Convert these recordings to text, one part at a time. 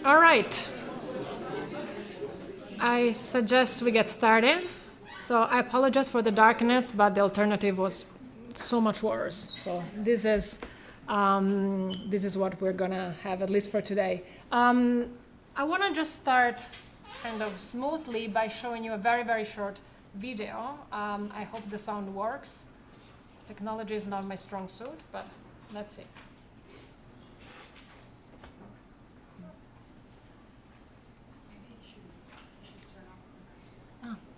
All right. I suggest we get started. So I apologize for the darkness, but the alternative was so much worse. So this is what we're gonna have, at least for today. I want to just start kind of smoothly by showing you a very, very short video. I hope the sound works. Technology is not my strong suit, but let's see.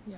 Yeah.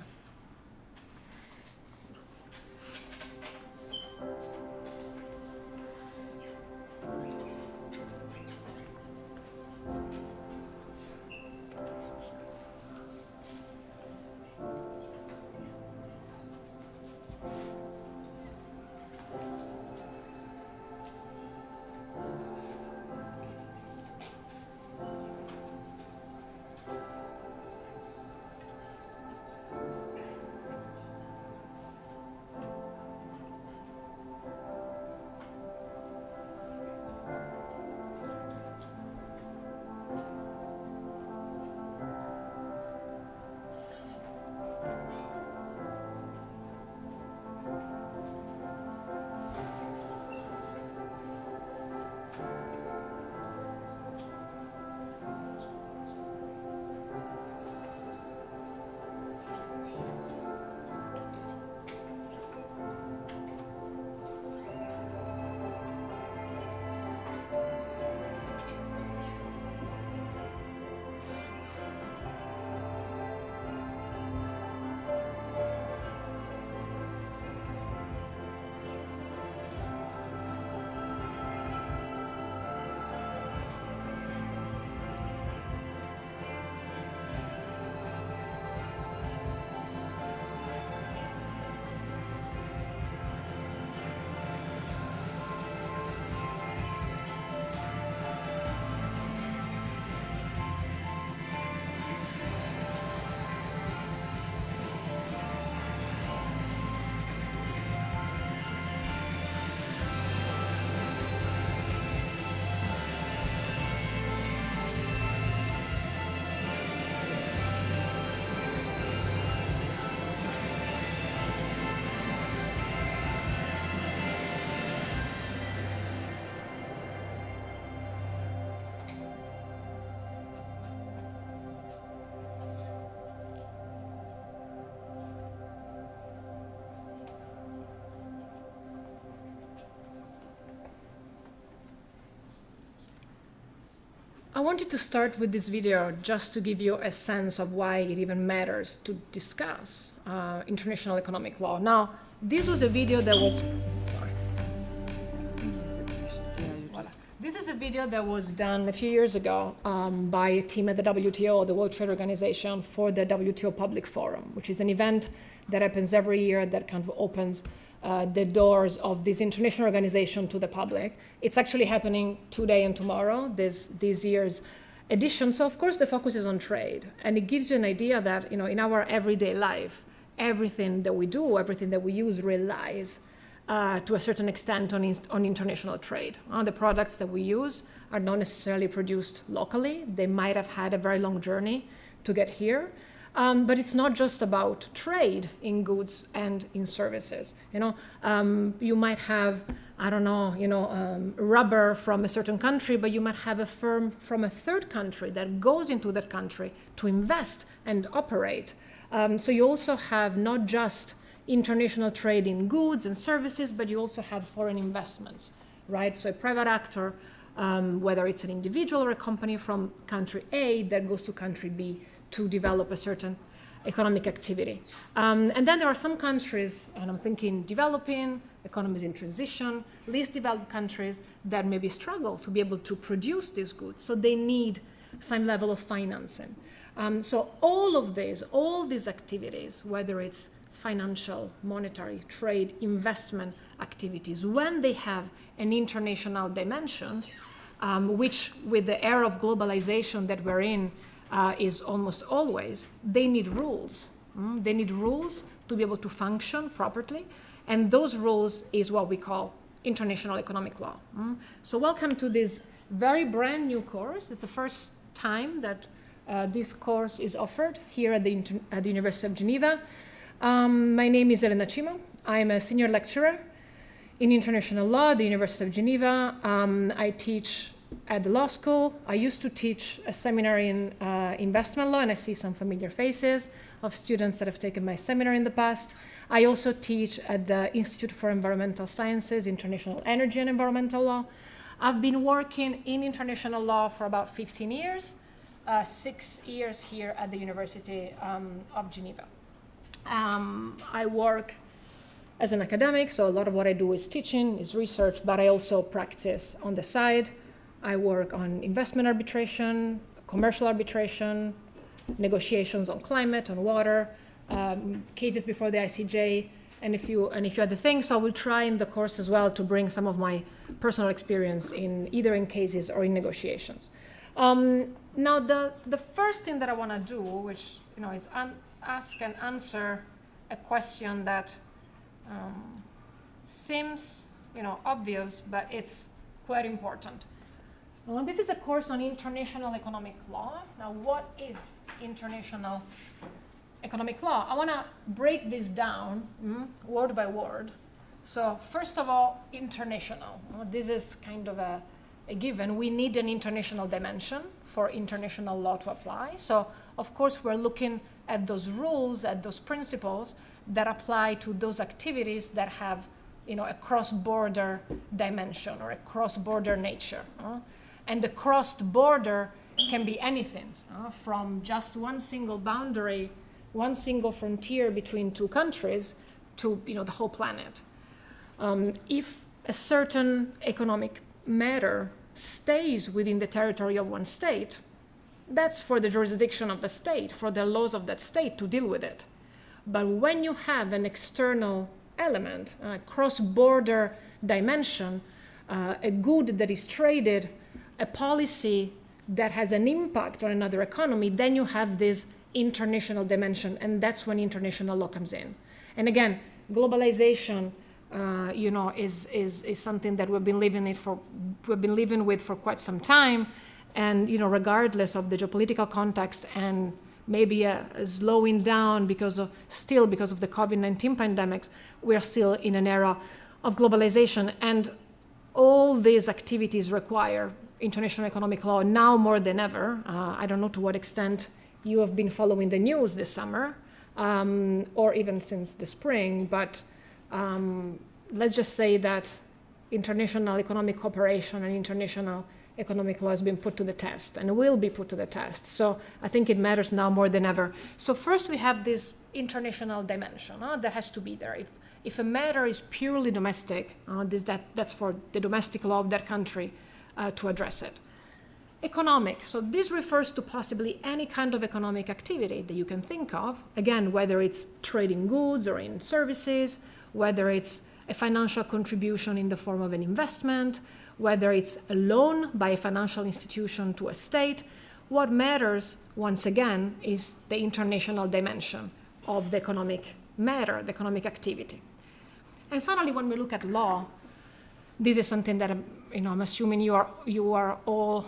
I wanted to start with this video just to give you a sense of why it even matters to discuss international economic law. Now, this was a video that was, sorry. This is a video that was done a few years ago by a team at the WTO, the World Trade Organization, for the WTO Public Forum, which is an event that happens every year that kind of opens the doors of this international organization to the public. It's actually happening today and tomorrow, this year's edition. So of course the focus is on trade, and it gives you an idea that in our everyday life, everything that we do, everything that we use relies to a certain extent on international trade. The products that we use are not necessarily produced locally. They might have had a very long journey to get here. But it's not just about trade in goods and in services. You might have, rubber from a certain country, but you might have a firm from a third country that goes into that country to invest and operate. So you also have not just international trade in goods and services, but you also have foreign investments, right? So a private actor, whether it's an individual or a company from country A that goes to country B to develop a certain economic activity. And then there are some countries, and I'm thinking developing, economies in transition, least developed countries that maybe struggle to be able to produce these goods. So they need some level of financing. So all these activities, whether it's financial, monetary, trade, investment activities, when they have an international dimension, which with the era of globalization that we're in, is almost always, they need rules. They need rules to be able to function properly, and those rules is what we call international economic law. So welcome to this very brand new course. It's the first time that this course is offered here at the University of Geneva. My name is Elena Cimo. I'm a senior lecturer in international law at the University of Geneva. I teach at the law school. I used to teach a seminar in investment law, and I see some familiar faces of students that have taken my seminar in the past. I also teach at the Institute for Environmental Sciences, International Energy and Environmental Law. I've been working in international law for about 15 years, 6 years here at the University of Geneva. I work as an academic, so a lot of what I do is teaching, is research, but I also practice on the side. I work on investment arbitration, commercial arbitration, negotiations on climate, on water, cases before the ICJ, and a few other things. So I will try in the course as well to bring some of my personal experience in either in cases or in negotiations. Now, the first thing that I want to do, which is ask and answer a question that seems obvious, but it's quite important. This is a course on international economic law. Now, what is international economic law? I want to break this down word by word. So first of all, international. This is kind of a given. We need an international dimension for international law to apply. So of course, we're looking at those rules, at those principles that apply to those activities that have a cross-border dimension or a cross-border nature. And the crossed border can be anything, from just one single boundary, one single frontier between two countries to the whole planet. If a certain economic matter stays within the territory of one state, that's for the jurisdiction of the state, for the laws of that state to deal with it. But when you have an external element, a cross-border dimension, a good that is traded, a policy that has an impact on another economy, then you have this international dimension, and that's when international law comes in. And again, globalization, is something that we've been living with for quite some time, and regardless of the geopolitical context and maybe a slowing down because of the COVID-19 pandemics, we are still in an era of globalization, and all these activities require international economic law now more than ever. I don't know to what extent you have been following the news this summer, or even since the spring, but let's just say that international economic cooperation and international economic law has been put to the test and will be put to the test. So I think it matters now more than ever. So first we have this international dimension that has to be there. If a matter is purely domestic, that's for the domestic law of that country to address it. Economic, so this refers to possibly any kind of economic activity that you can think of. Again, whether it's trading goods or in services, whether it's a financial contribution in the form of an investment, whether it's a loan by a financial institution to a state. What matters, once again, is the international dimension of the economic matter, the economic activity. And finally, when we look at law, this is something that I'm assuming you are all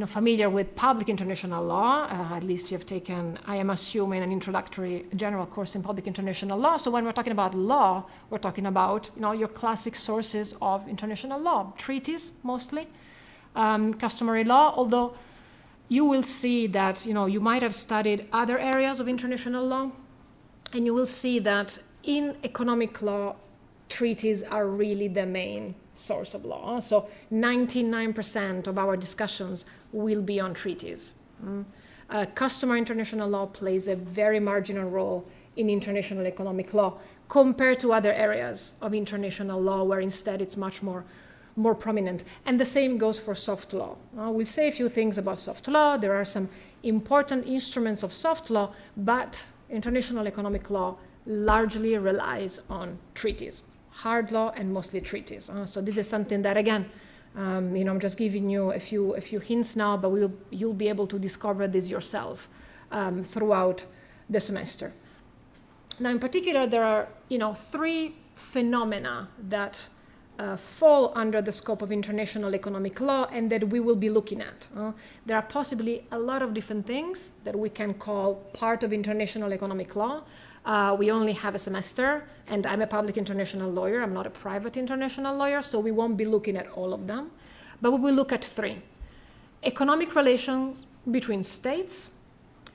familiar with public international law. At least you have taken, I am assuming, an introductory general course in public international law. So when we're talking about law, we're talking about your classic sources of international law, treaties mostly, customary law. Although you will see that you might have studied other areas of international law, and you will see that in economic law, treaties are really the main source of law. So 99% of our discussions will be on treaties. Customary international law plays a very marginal role in international economic law compared to other areas of international law where instead it's much more prominent. And the same goes for soft law. We'll say a few things about soft law. There are some important instruments of soft law, but international economic law largely relies on treaties. Hard law and mostly treaties. So this is something that, again, I'm just giving you a few hints now, but you'll be able to discover this yourself throughout the semester. Now, in particular, there are 3 phenomena that fall under the scope of international economic law and that we will be looking at. There are possibly a lot of different things that we can call part of international economic law. We only have a semester, and I'm a public international lawyer. I'm not a private international lawyer, so we won't be looking at all of them. But we will look at 3. Economic relations between states,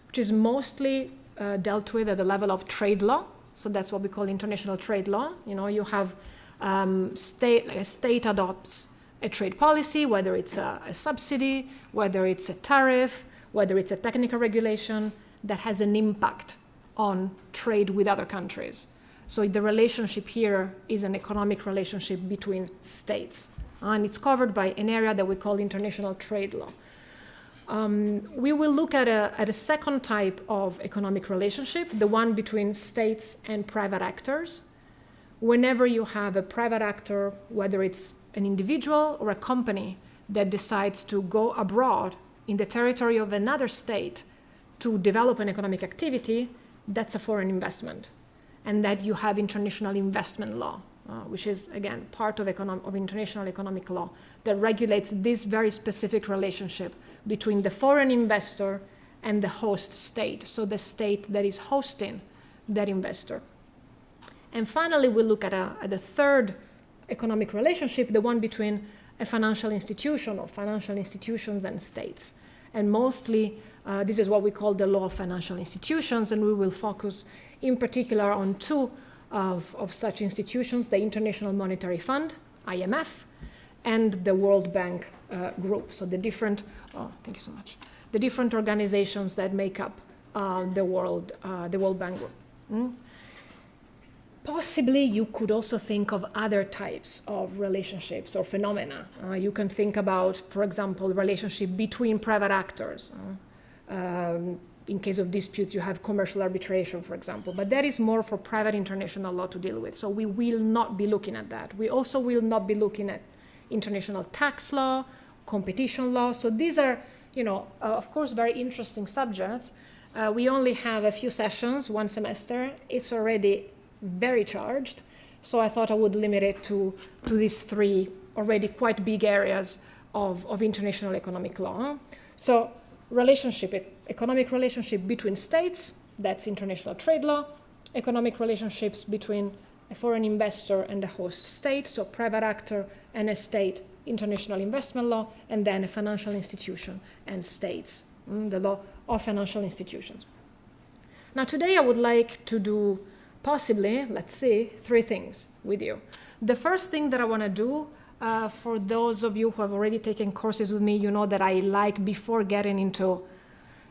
which is mostly dealt with at the level of trade law. So that's what we call international trade law. You have a state adopts a trade policy, whether it's a subsidy, whether it's a tariff, whether it's a technical regulation that has an impact on trade with other countries. So the relationship here is an economic relationship between states, and it's covered by an area that we call international trade law. We will look at a second type of economic relationship, the one between states and private actors. Whenever you have a private actor, whether it's an individual or a company that decides to go abroad in the territory of another state to develop an economic activity, that's a foreign investment. And that you have international investment law, which is, again, part of international economic law that regulates this very specific relationship between the foreign investor and the host state, so the state that is hosting that investor. And finally, we'll look at the third economic relationship, the one between a financial institution or financial institutions and states. And mostly, this is what we call the law of financial institutions, and we will focus in particular on 2 of such institutions, the International Monetary Fund, IMF, and the World Bank Group. So the different, thank you so much, the different organizations that make up the World Bank Group. Possibly you could also think of other types of relationships or phenomena. You can think about, for example, relationship between private actors. In case of disputes, you have commercial arbitration, for example, but that is more for private international law to deal with. So we will not be looking at that. We also will not be looking at international tax law, competition law. So these are, of course, very interesting subjects. We only have a few sessions, 1 semester. It's already very charged. So I thought I would limit it to these 3 already quite big areas of international economic law. So economic relationship between states, that's international trade law. Economic relationships between a foreign investor and a host state, so private actor and a state, international investment law, and then a financial institution and states, the law of financial institutions. Now today I would like to do possibly, let's see, 3 things with you. The first thing that I want to do, for those of you who have already taken courses with me, you know that I like, before getting into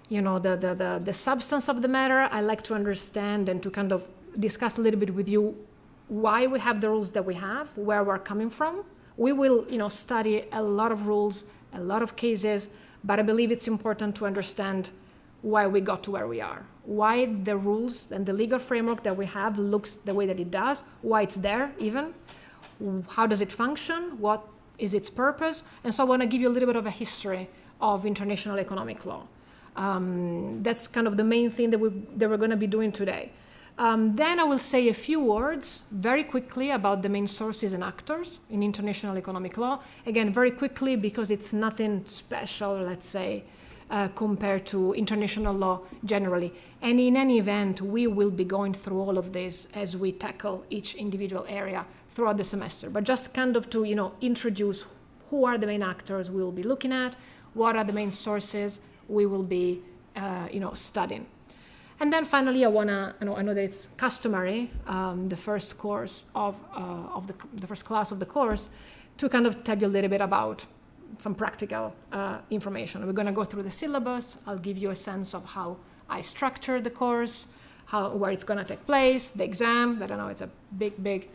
the substance of the matter, I like to understand and to kind of discuss a little bit with you why we have the rules that we have, where we're coming from. We will study a lot of rules, a lot of cases, but I believe it's important to understand why we got to where we are, why the rules and the legal framework that we have looks the way that it does, why it's there even, how does it function, what is its purpose. And so I want to give you a little bit of a history of international economic law. That's kind of the main thing that we're going to be doing today. Then I will say a few words very quickly about the main sources and actors in international economic law. Again, very quickly, because it's nothing special, let's say, compared to international law generally. And in any event, we will be going through all of this as we tackle each individual area throughout the semester. But just kind of to introduce who are the main actors we will be looking at, what are the main sources we will be studying. And then finally, I know that it's customary, the first course of the first class of the course, to kind of tell you a little bit about some practical information. We're going to go through the syllabus. I'll give you a sense of how I structure the course, where it's going to take place, the exam. I don't know, it's a big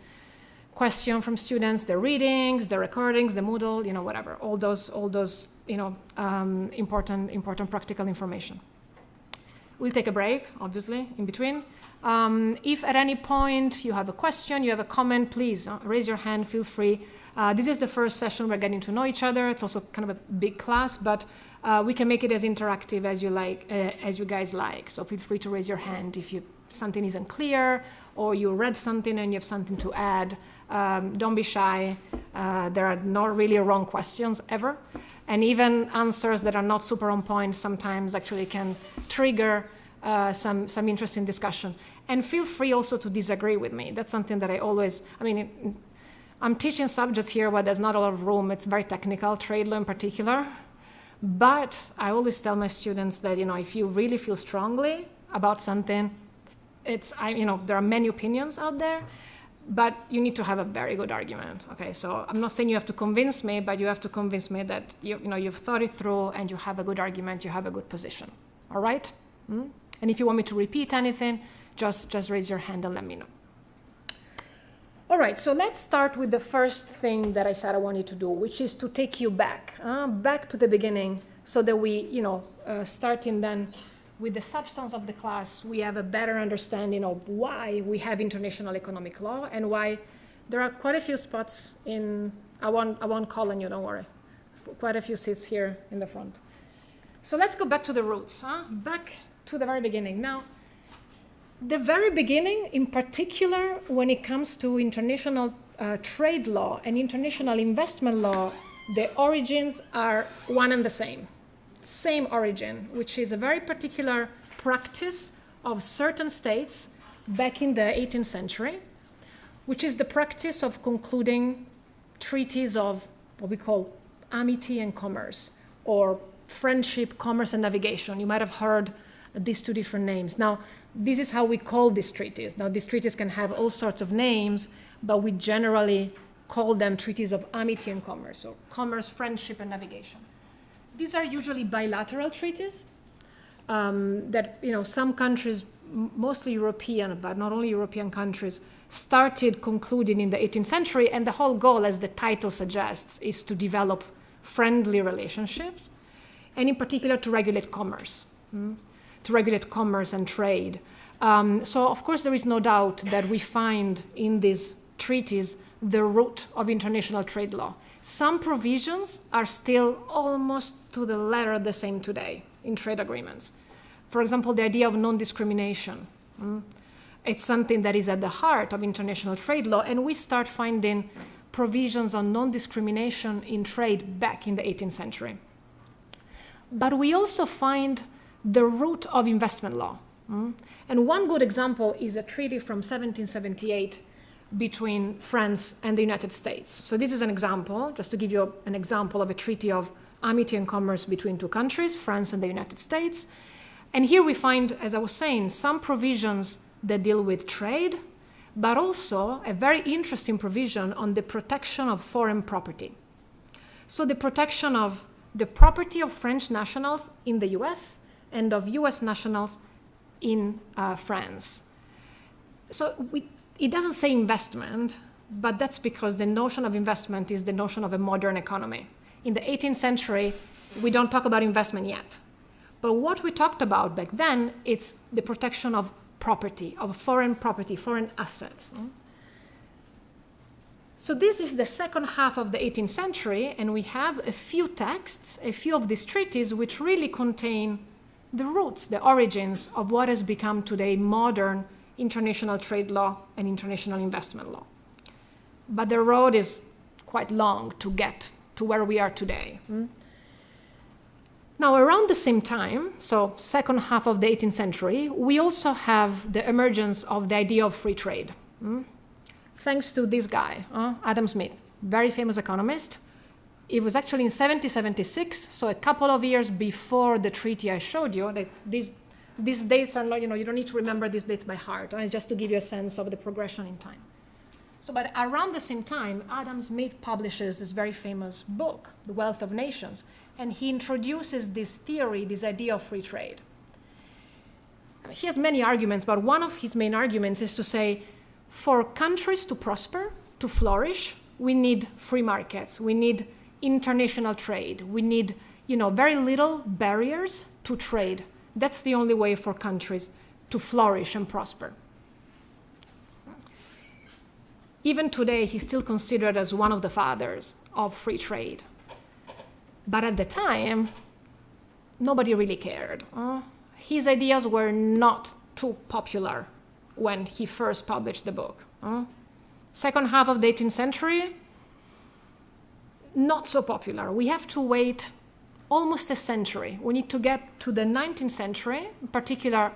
question from students, the readings, the recordings, the Moodle, whatever, all those important practical information. We'll take a break, obviously, in between. If at any point you have a question, you have a comment, please raise your hand, feel free. This is the first session we're getting to know each other. It's also kind of a big class, but we can make it as interactive as you like, as you guys like. So feel free to raise your hand if something isn't clear, or you read something and you have something to add. Don't be shy. There are not really wrong questions ever. And even answers that are not super on point sometimes actually can trigger some interesting discussion. And feel free also to disagree with me. That's something that I always, I'm teaching subjects here where there's not a lot of room. It's very technical, trade law in particular. But I always tell my students that, if you really feel strongly about something, there are many opinions out there, but you need to have a very good argument. Okay, so I'm not saying you have to convince me, but you have to convince me that you've thought it through and you have a good argument, you have a good position. All right? And if you want me to repeat anything, just raise your hand and let me know. All right, so let's start with the first thing that I said I wanted to do, which is to take you back to the beginning, so that we, starting then with the substance of the class, we have a better understanding of why we have international economic law and why there are quite a few spots I won't call on you, don't worry. Quite a few seats here in the front. So let's go back to the roots, back to the very beginning. Now, the very beginning, in particular, when it comes to international trade law and international investment law, the origins are one and the same origin, which is a very particular practice of certain states back in the 18th century, which is the practice of concluding treaties of what we call amity and commerce, or friendship, commerce, and navigation. You might have heard these two different names. Now, this is how we call these treaties. Now, these treaties can have all sorts of names, but we generally call them treaties of amity and commerce, or commerce, friendship, and navigation. These are usually bilateral treaties that, some countries, mostly European, but not only European countries, started concluding in the 18th century, and the whole goal, as the title suggests, is to develop friendly relationships, and in particular to regulate commerce. To regulate commerce and trade. So, of course, there is no doubt that we find in these treaties the root of international trade law. Some provisions are still almost to the letter the same today in trade agreements. For example, the idea of non-discrimination. It's something that is at the heart of international trade law, and we start finding provisions on non-discrimination in trade back in the 18th century. But we also find the root of investment law. And one good example is a treaty from 1778 between France and the United States. So this is an example, just to give you an example of a treaty of amity and commerce between two countries, France and the United States. And here we find, as I was saying, some provisions that deal with trade, but also a very interesting provision on the protection of foreign property. So the protection of the property of French nationals in the US and of US nationals in France. So it doesn't say investment, but that's because the notion of investment is the notion of a modern economy. In the 18th century, we don't talk about investment yet. But what we talked about back then, it's the protection of property, foreign assets. So this is the second half of the 18th century, and we have a few texts, a few of these treaties, which really contain the roots, the origins of what has become today modern international trade law and international investment law. But the road is quite long to get to where we are today. Now, around the same time, so second half of the 18th century, we also have the emergence of the idea of free trade. Thanks to this guy, Adam Smith, very famous economist. It was actually in 1776, so a couple of years before the treaty I showed you. These dates are not, you don't need to remember these dates by heart, just to give you a sense of the progression in time. So, but around the same time, Adam Smith publishes this very famous book, The Wealth of Nations, and he introduces this theory, this idea of free trade. He has many arguments, but one of his main arguments is to say, for countries to prosper, to flourish, we need free markets, we need international trade, we need, very little barriers to trade. That's the only way for countries to flourish and prosper. Even today, he's still considered as one of the fathers of free trade. But at the time, nobody really cared. His ideas were not too popular when he first published the book. Second half of the 18th century, not so popular. We have to wait almost a century. We need to get to the 19th century, in particular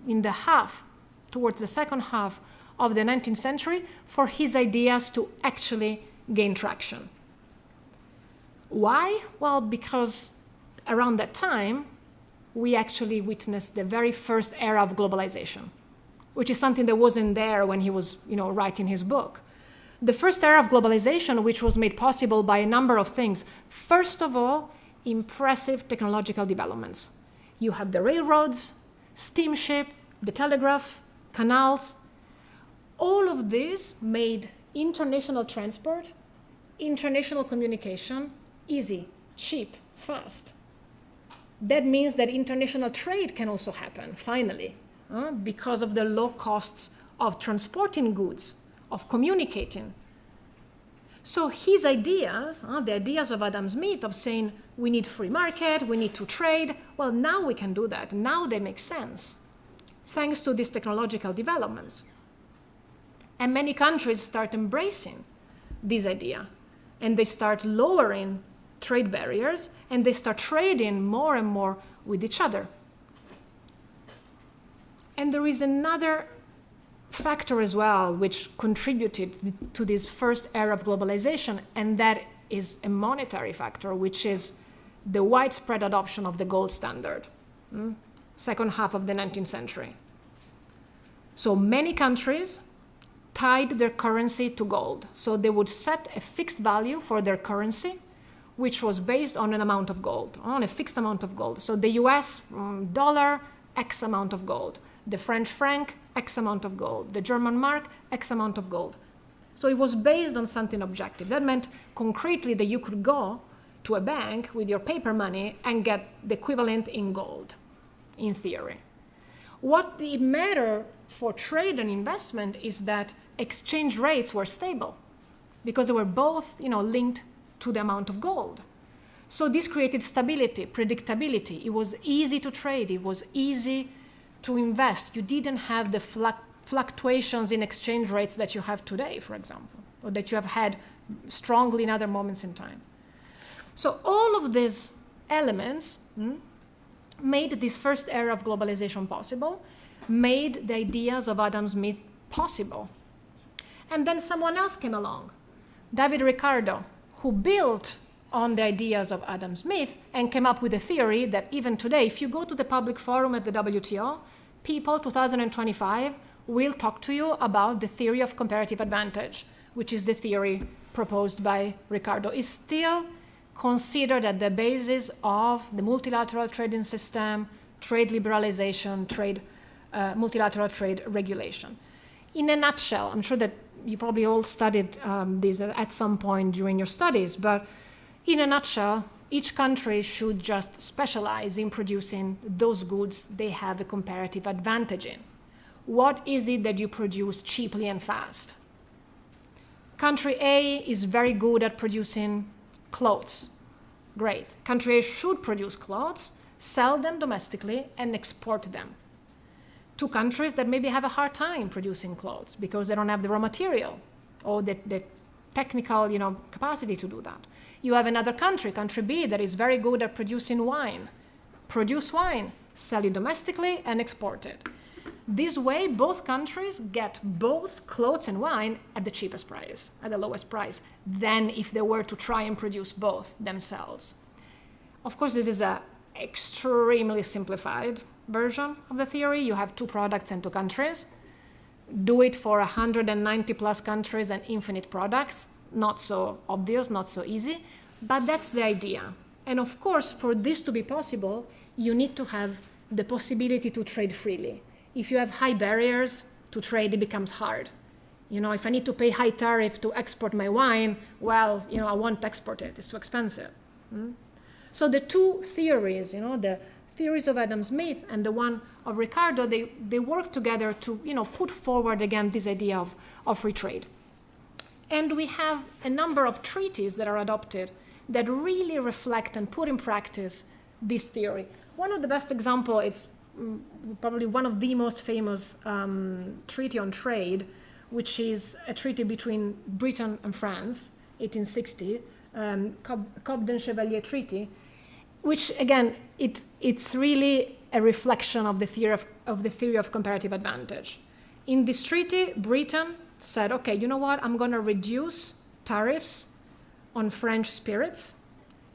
in the half, towards the second half of the 19th century, for his ideas to actually gain traction. Why? Well, because around that time, we actually witnessed the very first era of globalization, which is something that wasn't there when he was, writing his book. The first era of globalization, which was made possible by a number of things. First of all, impressive technological developments. You had the railroads, steamship, the telegraph, canals. All of this made international transport, international communication easy, cheap, fast. That means that international trade can also happen, finally, because of the low costs of transporting goods, of communicating. So his ideas, the ideas of Adam Smith of saying we need free market, we need to trade, well, now we can do that. Now they make sense, thanks to these technological developments. And many countries start embracing this idea, and they start lowering trade barriers, and they start trading more and more with each other. And there is another factor as well which contributed to this first era of globalization, and that is a monetary factor, which is the widespread adoption of the gold standard, second half of the 19th century. So many countries tied their currency to gold. So they would set a fixed value for their currency, which was based on an amount of gold, on a fixed amount of gold. So the US dollar, X amount of gold. The French franc, X amount of gold. The German mark, X amount of gold. So it was based on something objective. That meant concretely that you could go to a bank with your paper money and get the equivalent in gold, in theory. What it mattered for trade and investment is that exchange rates were stable because they were both, linked to the amount of gold. So this created stability, predictability. It was easy to trade. It was easy to invest. You didn't have the fluctuations in exchange rates that you have today, for example, or that you have had strongly in other moments in time. So all of these elements made this first era of globalization possible, made the ideas of Adam Smith possible. And then someone else came along, David Ricardo, who built on the ideas of Adam Smith and came up with a theory that even today, if you go to the public forum at the WTO, people 2025 will talk to you about the theory of comparative advantage, which is the theory proposed by Ricardo. Is still considered at the basis of the multilateral trading system, trade liberalization, multilateral trade regulation. In a nutshell, I'm sure that you probably all studied this at some point during your studies, but in a nutshell, each country should just specialize in producing those goods they have a comparative advantage in. What is it that you produce cheaply and fast? Country A is very good at producing clothes. Great. Country A should produce clothes, sell them domestically, and export them to countries that maybe have a hard time producing clothes because they don't have the raw material or the technical, capacity to do that. You have another country, country B, that is very good at producing wine. Produce wine, sell it domestically, and export it. This way, both countries get both clothes and wine at the cheapest price, at the lowest price, than if they were to try and produce both themselves. Of course, this is an extremely simplified version of the theory. You have two products and two countries. Do it for 190 plus countries and infinite products. Not so obvious, not so easy, but that's the idea. And of course, for this to be possible, you need to have the possibility to trade freely. If you have high barriers to trade, it becomes hard. If I need to pay high tariff to export my wine, well, I won't export it. It's too expensive. So the two theories, the theories of Adam Smith and the one of Ricardo, they work together to, put forward again this idea of free trade. And we have a number of treaties that are adopted that really reflect and put in practice this theory. One of the best examples, it's probably one of the most famous treaty on trade, which is a treaty between Britain and France, 1860, Cobden-Chevalier Treaty, which again, it's really a reflection of the theory of comparative advantage. In this treaty, Britain said, okay, you know what, I'm going to reduce tariffs on French spirits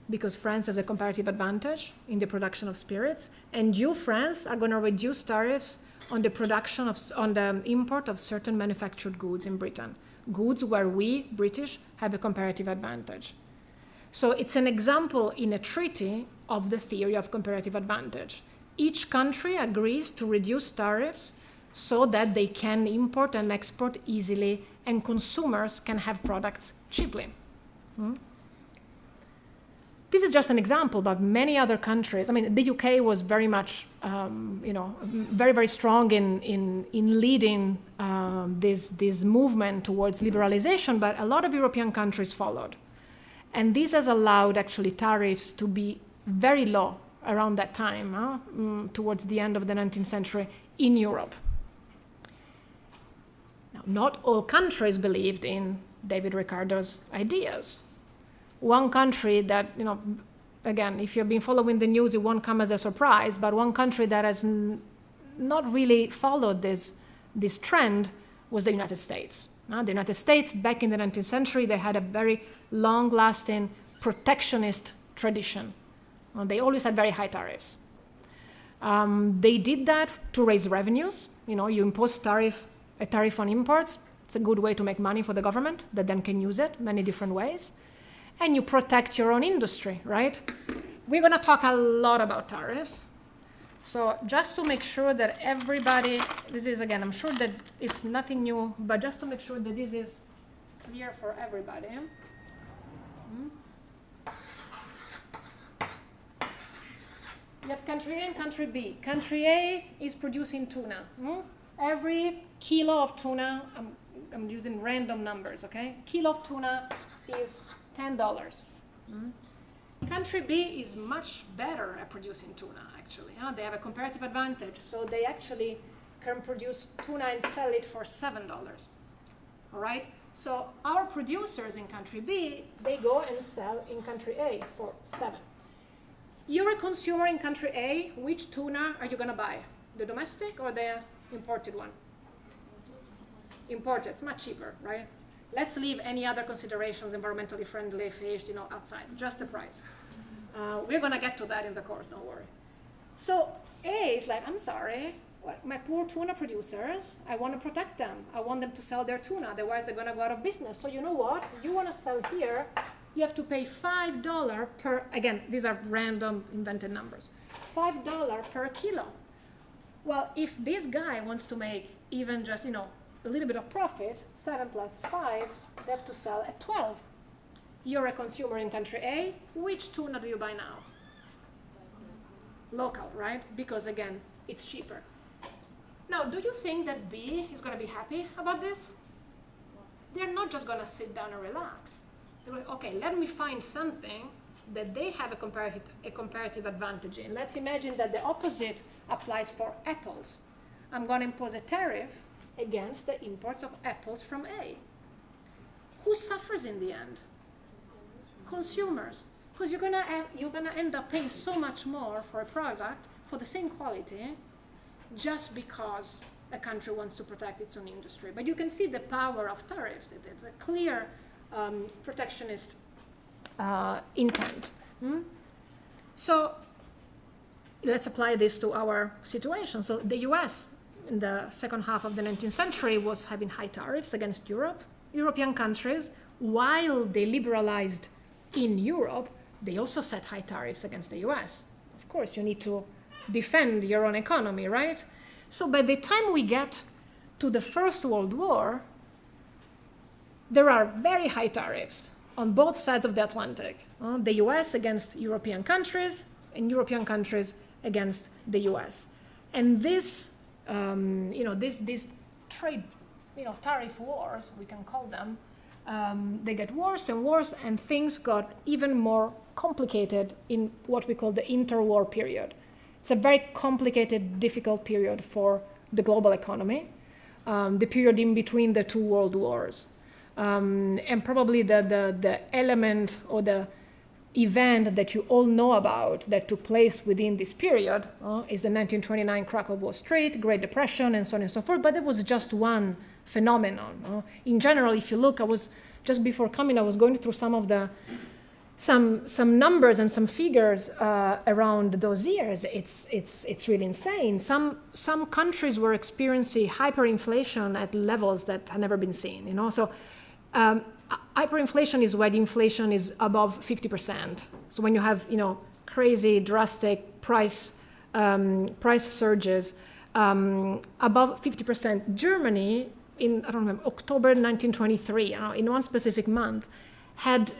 because France has a comparative advantage in the production of spirits, and you, France, are going to reduce tariffs on the import of certain manufactured goods in Britain, goods where we, British, have a comparative advantage. So it's an example in a treaty of the theory of comparative advantage. Each country agrees to reduce tariffs so that they can import and export easily and consumers can have products cheaply. This is just an example, but many other countries, I mean, the UK was very much, very, very strong in leading this movement towards liberalization, but a lot of European countries followed. And this has allowed actually tariffs to be very low around that time, towards the end of the 19th century in Europe. Now, not all countries believed in David Ricardo's ideas. One country that, again, if you've been following the news, it won't come as a surprise, but one country that has not really followed this trend was the United States. The United States, back in the 19th century, they had a very long-lasting protectionist tradition. They always had very high tariffs. They did that to raise revenues. You impose a tariff on imports. It's a good way to make money for the government that then can use it many different ways. And you protect your own industry, right? We're going to talk a lot about tariffs. So just to make sure that everybody, this is, again, I'm sure that it's nothing new, but just to make sure that this is clear for everybody. You have country A and country B. Country A is producing tuna. Every kilo of tuna, I'm using random numbers, okay? Kilo of tuna is $10. Country B is much better at producing tuna, actually. They have a comparative advantage, so they actually can produce tuna and sell it for $7. All right? So our producers in country B, they go and sell in country A for $7. You're a consumer in country A, which tuna are you going to buy? The domestic or the imported one? Imported, it's much cheaper, right? Let's leave any other considerations, environmentally friendly fish, outside, just the price. We're going to get to that in the course, don't worry. So A is like, I'm sorry, my poor tuna producers, I want to protect them. I want them to sell their tuna, otherwise they're going to go out of business. So you know what? You want to sell here, you have to pay $5 per, again, these are random invented numbers, $5 per kilo. Well, if this guy wants to make even just, a little bit of profit, 7 plus 5, they have to sell at 12. You're a consumer in country A, which tuna do you buy now? Local, right? Because again, it's cheaper. Now, do you think that B is going to be happy about this? They're not just going to sit down and relax. They're going, okay, let me find something that they have a comparative advantage in. Let's imagine that the opposite applies for apples. I'm going to impose a tariff against the imports of apples from A. Who suffers in the end? Consumers. Because you're gonna end up paying so much more for a product for the same quality just because a country wants to protect its own industry. But you can see the power of tariffs. It's a clear protectionist intent. So let's apply this to our situation. So the US in the second half of the 19th century was having high tariffs against European countries. While they liberalized in Europe, they also set high tariffs against the US. Of course, you need to defend your own economy, right? So by the time we get to the First World War, there are very high tariffs on both sides of the Atlantic. The US against European countries, and European countries against the US. And this, these trade, tariff wars, we can call them, they get worse and worse, and things got even more complicated in what we call the interwar period. It's a very complicated, difficult period for the global economy. the period in between the two world wars. And probably the element or the event that you all know about that took place within this period is the 1929 crack of Wall Street, Great Depression, and so on and so forth. But it was just one phenomenon. In general, if you look, I was just before coming, I was going through some of the some numbers and some figures around those years. It's really insane. Some countries were experiencing hyperinflation at levels that had never been seen. So. Hyperinflation is where the inflation is above 50%. So when you have, crazy, drastic price surges above 50%. Germany, in October 1923, in one specific month, had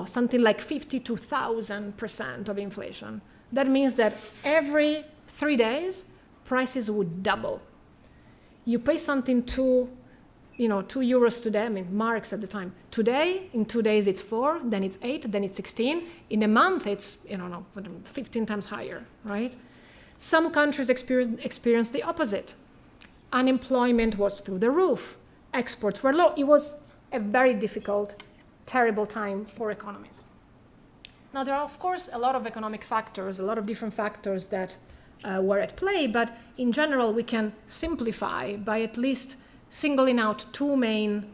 something like 52,000% of inflation. That means that every 3 days, prices would double. You pay something to €2 today, marks at the time. Today, in 2 days, it's 4, then it's 8, then it's 16. In a month, it's, 15 times higher, right? Some countries experienced the opposite. Unemployment was through the roof. Exports were low. It was a very difficult, terrible time for economies. Now, there are, of course, a lot of economic factors, a lot of different factors that were at play, but in general, we can simplify by at least singling out two main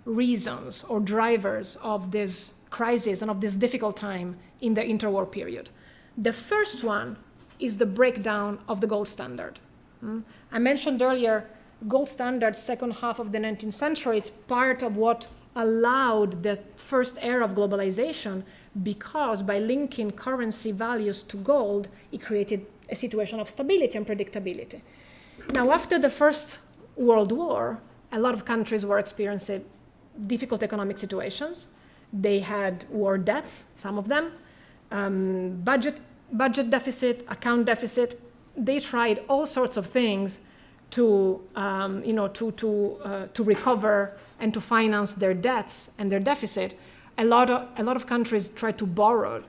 reasons or drivers of this crisis and of this difficult time in the interwar period. The first one is the breakdown of the gold standard. I mentioned earlier, gold standard, second half of the 19th century, it's part of what allowed the first era of globalization, because by linking currency values to gold, it created a situation of stability and predictability. Now, after the First World War, a lot of countries were experiencing difficult economic situations. They had war debts, some of them, budget deficit, account deficit. They tried all sorts of things to recover and to finance their debts and their deficit. A lot of countries tried to borrow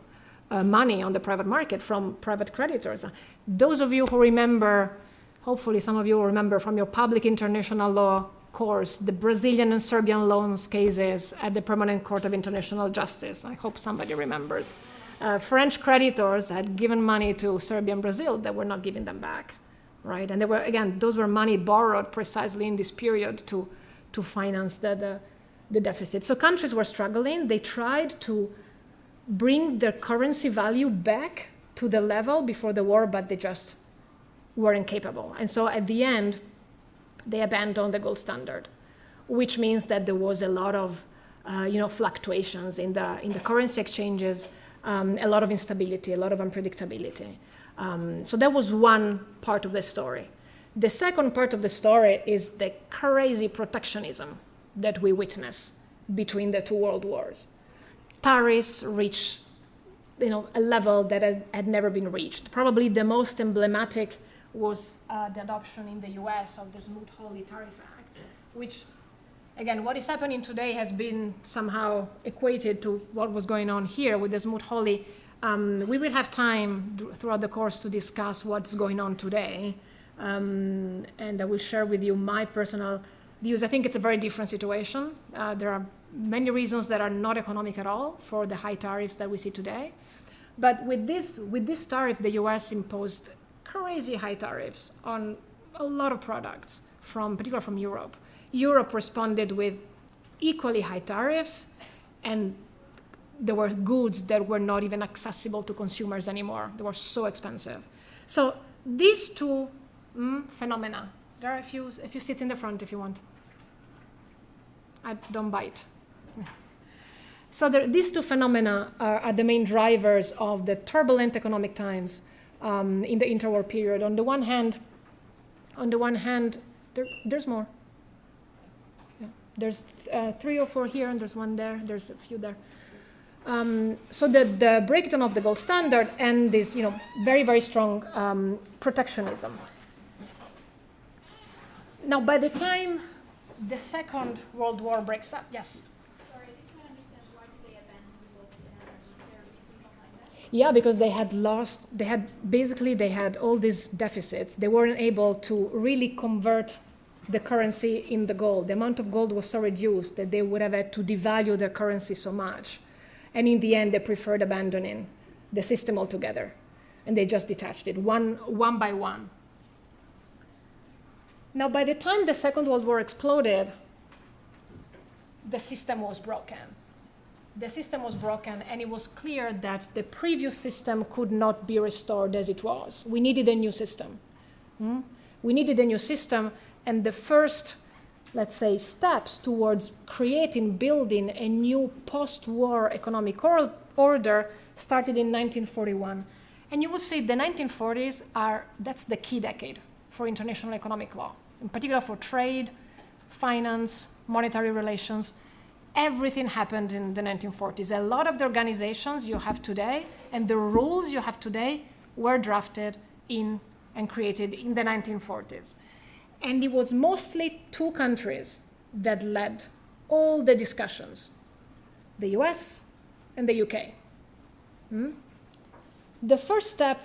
money on the private market from private creditors. Those of you who remember, hopefully some of you will remember from your public international law course, the Brazilian and Serbian loans cases at the Permanent Court of International Justice. I hope somebody remembers. French creditors had given money to Serbia and Brazil that were not giving them back, right? And those were money borrowed precisely in this period to finance the deficit. So countries were struggling. They tried to bring their currency value back to the level before the war, but they just weren't capable. And so at the end, they abandoned the gold standard, which means that there was a lot of fluctuations in the currency exchanges, a lot of instability, a lot of unpredictability. So that was one part of the story. The second part of the story is the crazy protectionism that we witness between the two world wars. Tariffs reached a level that had never been reached. Probably the most emblematic was the adoption in the US of the Smoot-Hawley Tariff Act, which, again, what is happening today has been somehow equated to what was going on here with the Smoot-Hawley. We will have time throughout the course to discuss what's going on today, and I will share with you my personal views. I think it's a very different situation. There are many reasons that are not economic at all for the high tariffs that we see today. But with this tariff, the US imposed crazy high tariffs on a lot of products, particularly from Europe. Europe responded with equally high tariffs, and there were goods that were not even accessible to consumers anymore. They were so expensive. So these two phenomena, there are a few seats in the front if you want. I don't bite. So these two phenomena are the main drivers of the turbulent economic times in the interwar period. On the one hand, there's more. Yeah. There's 3 or 4 here, and there's one there. There's a few there. So the breakdown of the gold standard and this, very, very strong protectionism. Now, by the time the Second World War breaks up, yes. Sorry, I didn't quite understand, why did they abandon the gold standard? Was there a reason behind that? Yeah, because they had all these deficits. They weren't able to really convert the currency in the gold. The amount of gold was so reduced that they would have had to devalue their currency so much. And in the end, they preferred abandoning the system altogether. And they just detached it one by one. Now, by the time the Second World War exploded, the system was broken. The system was broken, and it was clear that the previous system could not be restored as it was. We needed a new system. We needed a new system, and the first, let's say, steps towards building a new post-war economic order started in 1941. And you will see the 1940s that's the key decade for international economic law, in particular for trade, finance, monetary relations. Everything happened in the 1940s. A lot of the organizations you have today and the rules you have today were drafted in and created in the 1940s. And it was mostly two countries that led all the discussions, the US and the UK. The first step,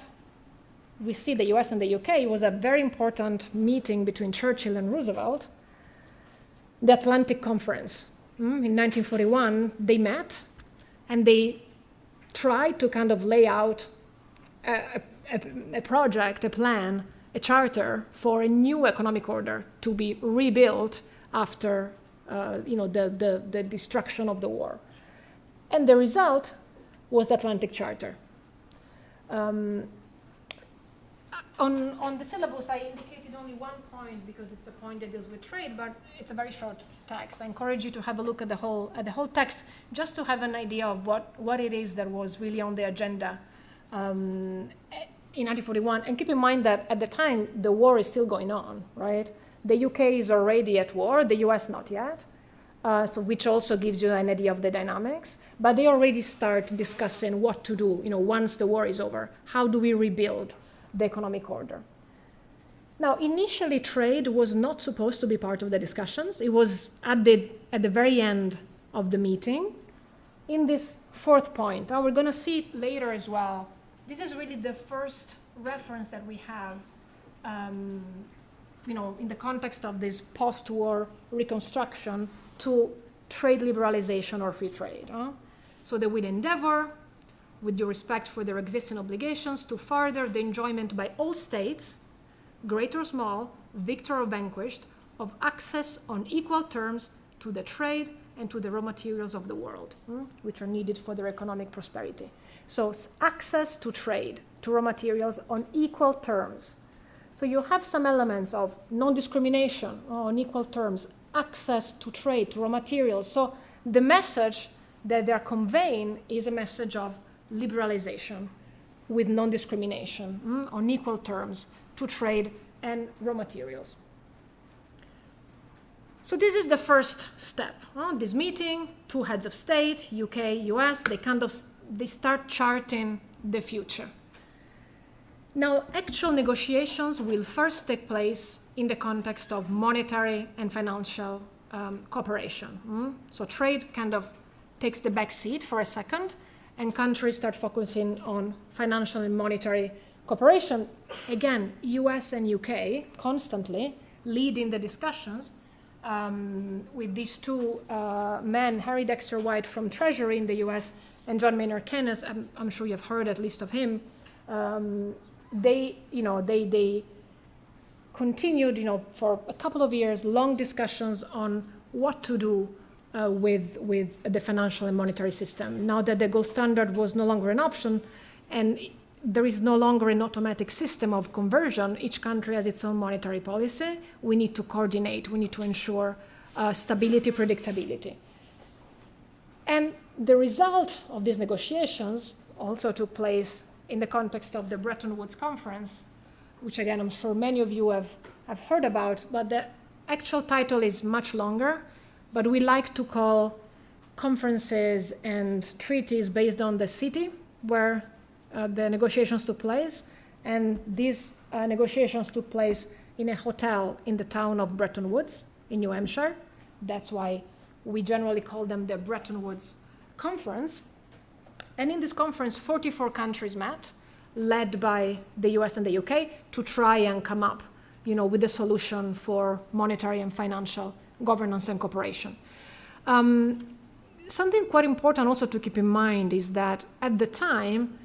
we see the US and the UK, was a very important meeting between Churchill and Roosevelt, the Atlantic Conference. In 1941, they met and they tried to kind of lay out a project, a plan, a charter for a new economic order to be rebuilt after the destruction of the war. And the result was the Atlantic Charter. On the syllabus, I indicated only one point because it's a point that deals with trade, but it's a very short text. I encourage you to have a look at the whole text, just to have an idea of what it is that was really on the agenda in 1941. And keep in mind that at the time, the war is still going on, right? The UK is already at war, the US not yet, so which also gives you an idea of the dynamics. But they already start discussing what to do, once the war is over. How do we rebuild the economic order? Now, initially, trade was not supposed to be part of the discussions. It was added at the very end of the meeting in this fourth point. We're going to see it later as well. This is really the first reference that we have, in the context of this post-war reconstruction to trade liberalization or free trade. So they will endeavor, with due respect for their existing obligations, to further the enjoyment by all states, great or small, victor or vanquished, of access on equal terms to the trade and to the raw materials of the world, which are needed for their economic prosperity. So it's access to trade, to raw materials on equal terms. So you have some elements of non-discrimination on equal terms, access to trade, to raw materials. So the message that they're conveying is a message of liberalization with non-discrimination on equal terms to trade and raw materials. So this is the first step. This meeting, two heads of state, UK, US, they start charting the future. Now, actual negotiations will first take place in the context of monetary and financial cooperation. So trade kind of takes the back seat for a second, and countries start focusing on financial and monetary cooperation. Again, US and UK constantly leading the discussions with these two men, Harry Dexter White from Treasury in the US and John Maynard Keynes. I'm sure you've heard at least of him. They continued, for a couple of years, long discussions on what to do with the financial and monetary system. Now that the gold standard was no longer an option, and there is no longer an automatic system of conversion, each country has its own monetary policy. We need to coordinate. We need to ensure stability, predictability. And the result of these negotiations also took place in the context of the Bretton Woods Conference, which again, I'm sure many of you have heard about, but the actual title is much longer, but we like to call conferences and treaties based on the city where the negotiations took place. And these negotiations took place in a hotel in the town of Bretton Woods in New Hampshire. That's why we generally call them the Bretton Woods Conference. And in this conference, 44 countries met, led by the US and the UK, to try and come up with the solution for monetary and financial governance and cooperation. Something quite important also to keep in mind is that at the time,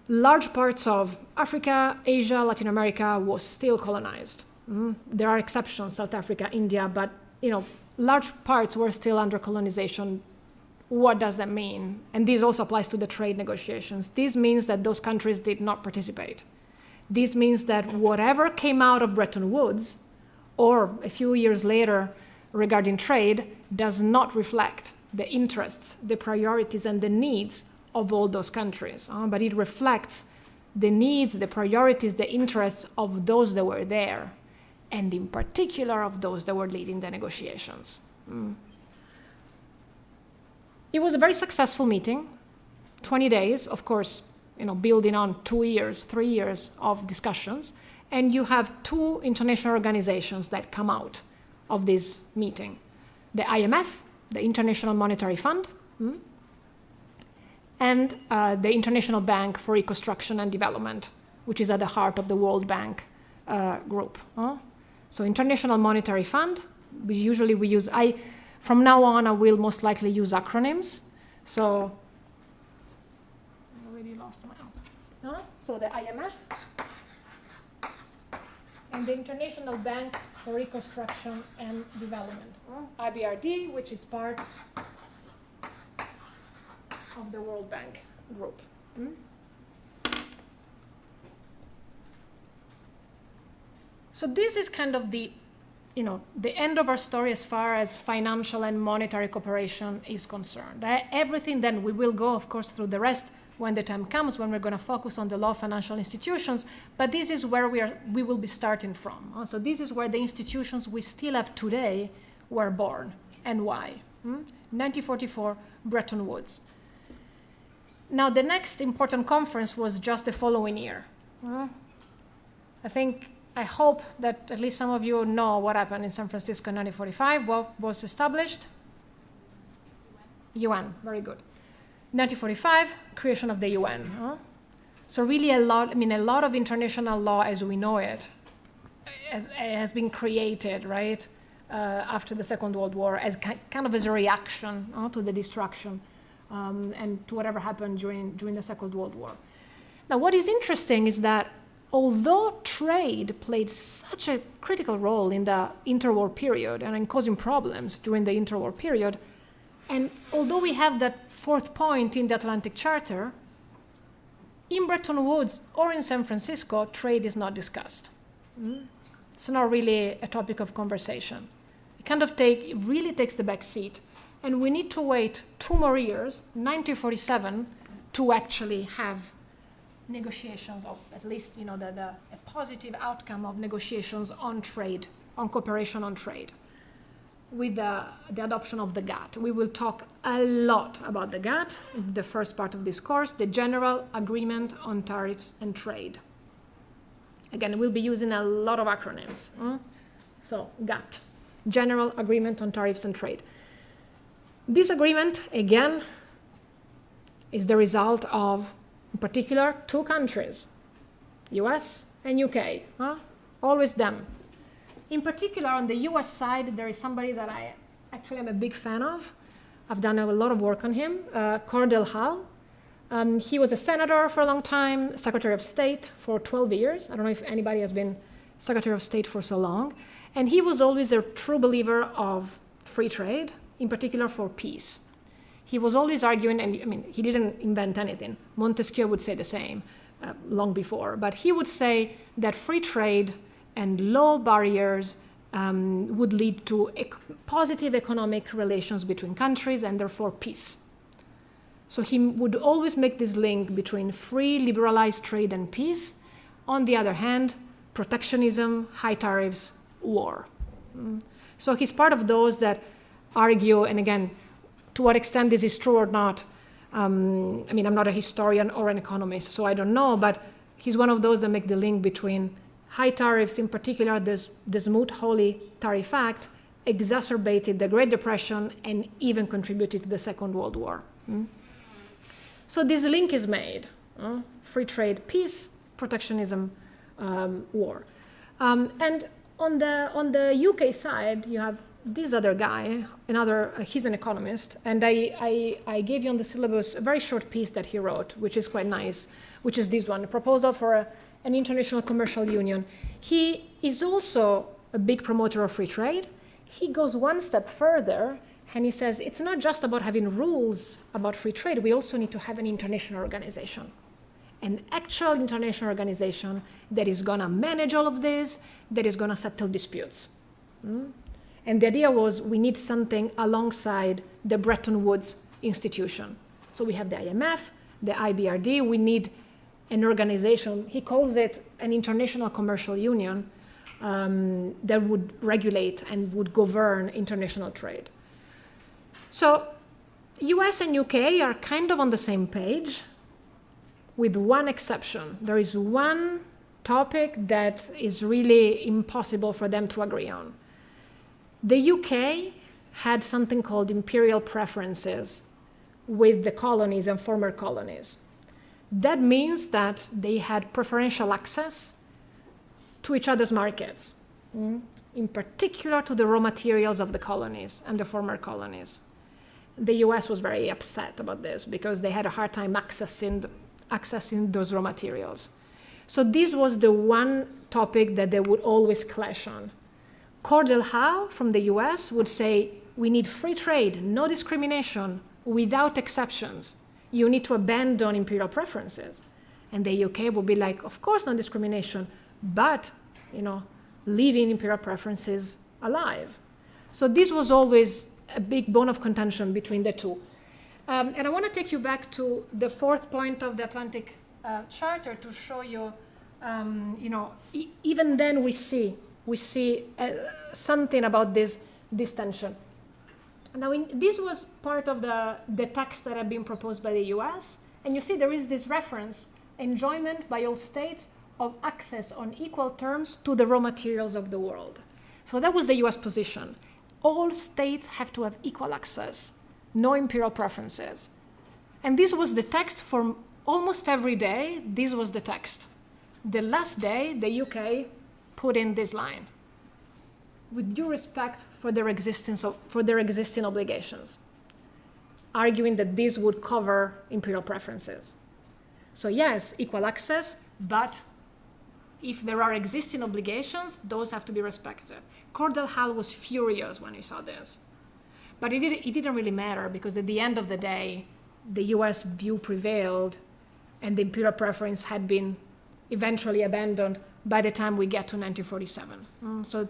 large parts of Africa, Asia, Latin America was still colonized. There are exceptions, South Africa, India, but large parts were still under colonization. What does that mean? And this also applies to the trade negotiations. This means that those countries did not participate. This means that whatever came out of Bretton Woods, or a few years later regarding trade, does not reflect the interests, the priorities, and the needs of all those countries. But it reflects the needs, the priorities, the interests of those that were there, and in particular of those that were leading the negotiations. It was a very successful meeting, 20 days, of course, building on 2 years, 3 years of discussions, and you have two international organizations that come out of this meeting. The IMF, the International Monetary Fund, and the International Bank for Reconstruction and Development, which is at the heart of the World Bank group. So International Monetary Fund, we use, from now on I will most likely use acronyms. So, I already lost my own. So the IMF and the International Bank for Reconstruction and Development, IBRD, which is part of the World Bank group. So this is kind of the end of our story as far as financial and monetary cooperation is concerned. Everything then, we will go, of course, through the rest when the time comes, when we're going to focus on the law of financial institutions, but this is where we will be starting from. So this is where the institutions we still have today were born, and why. 1944, Bretton Woods. Now, the next important conference was just the following year. I hope that at least some of you know what happened in San Francisco in 1945. What was established? UN, very good. 1945, creation of the UN. So really a lot of international law as we know it has been created, right, after the Second World War as kind of as a reaction to the destruction and to whatever happened during the Second World War. Now, what is interesting is that although trade played such a critical role in the interwar period and in causing problems during the interwar period, and although we have that fourth point in the Atlantic Charter, in Bretton Woods or in San Francisco, trade is not discussed. It's not really a topic of conversation. It really takes the back seat. And we need to wait 2 more years, 1947, to actually have negotiations, or at least a positive outcome of negotiations on trade, on cooperation on trade, with the adoption of the GATT. We will talk a lot about the GATT in the first part of this course, the General Agreement on Tariffs and Trade. Again, we'll be using a lot of acronyms. So GATT, General Agreement on Tariffs and Trade. This agreement, again, is the result of, in particular, 2 countries, US and UK, always them. In particular, on the US side, there is somebody that I actually am a big fan of. I've done a lot of work on him, Cordell Hull. He was a senator for a long time, Secretary of State for 12 years. I don't know if anybody has been Secretary of State for so long. And he was always a true believer of free trade, in particular for peace. He was always arguing, and he didn't invent anything. Montesquieu would say the same long before, but he would say that free trade and low barriers would lead to positive economic relations between countries and therefore peace. So he would always make this link between free, liberalized trade and peace. On the other hand, protectionism, high tariffs, war. So he's part of those that argue, and again, to what extent this is true or not, I'm not a historian or an economist, so I don't know, but he's one of those that make the link between high tariffs, in particular the Smoot-Hawley Tariff Act, exacerbated the Great Depression and even contributed to the Second World War. So this link is made, free trade, peace, protectionism, war. And on the UK side, you have this other guy, he's an economist, and I gave you on the syllabus a very short piece that he wrote, which is quite nice, which is this one, a proposal for an international commercial union. He is also a big promoter of free trade. He goes one step further, and he says it's not just about having rules about free trade, we also need to have an international organization. An actual international organization that is going to manage all of this, that is going to settle disputes. And the idea was we need something alongside the Bretton Woods institution. So we have the IMF, the IBRD, we need an organization, he calls it an international commercial union, that would regulate and would govern international trade. So US and UK are kind of on the same page, with one exception. There is one topic that is really impossible for them to agree on. The UK had something called imperial preferences with the colonies and former colonies. That means that they had preferential access to each other's markets, in particular to the raw materials of the colonies and the former colonies. The US was very upset about this because they had a hard time accessing those raw materials. So this was the one topic that they would always clash on. Cordell Hull from the US would say, we need free trade, no discrimination, without exceptions. You need to abandon imperial preferences. And the UK would be like, of course, no discrimination, but, leaving imperial preferences alive. So this was always a big bone of contention between the two. And I want to take you back to the fourth point of the Atlantic Charter to show you, even then we see something about this tension. Now, this was part of the text that had been proposed by the US, and you see there is this reference, enjoyment by all states of access on equal terms to the raw materials of the world. So that was the US position. All states have to have equal access, no imperial preferences. And this was the text for almost every day. This was the text. The last day, the UK put in this line, with due respect for their existing obligations, arguing that this would cover imperial preferences. So yes, equal access, but if there are existing obligations, those have to be respected. Cordell Hull was furious when he saw this. But it didn't really matter, because at the end of the day, the US view prevailed, and the imperial preference had been eventually abandoned by the time we get to 1947. So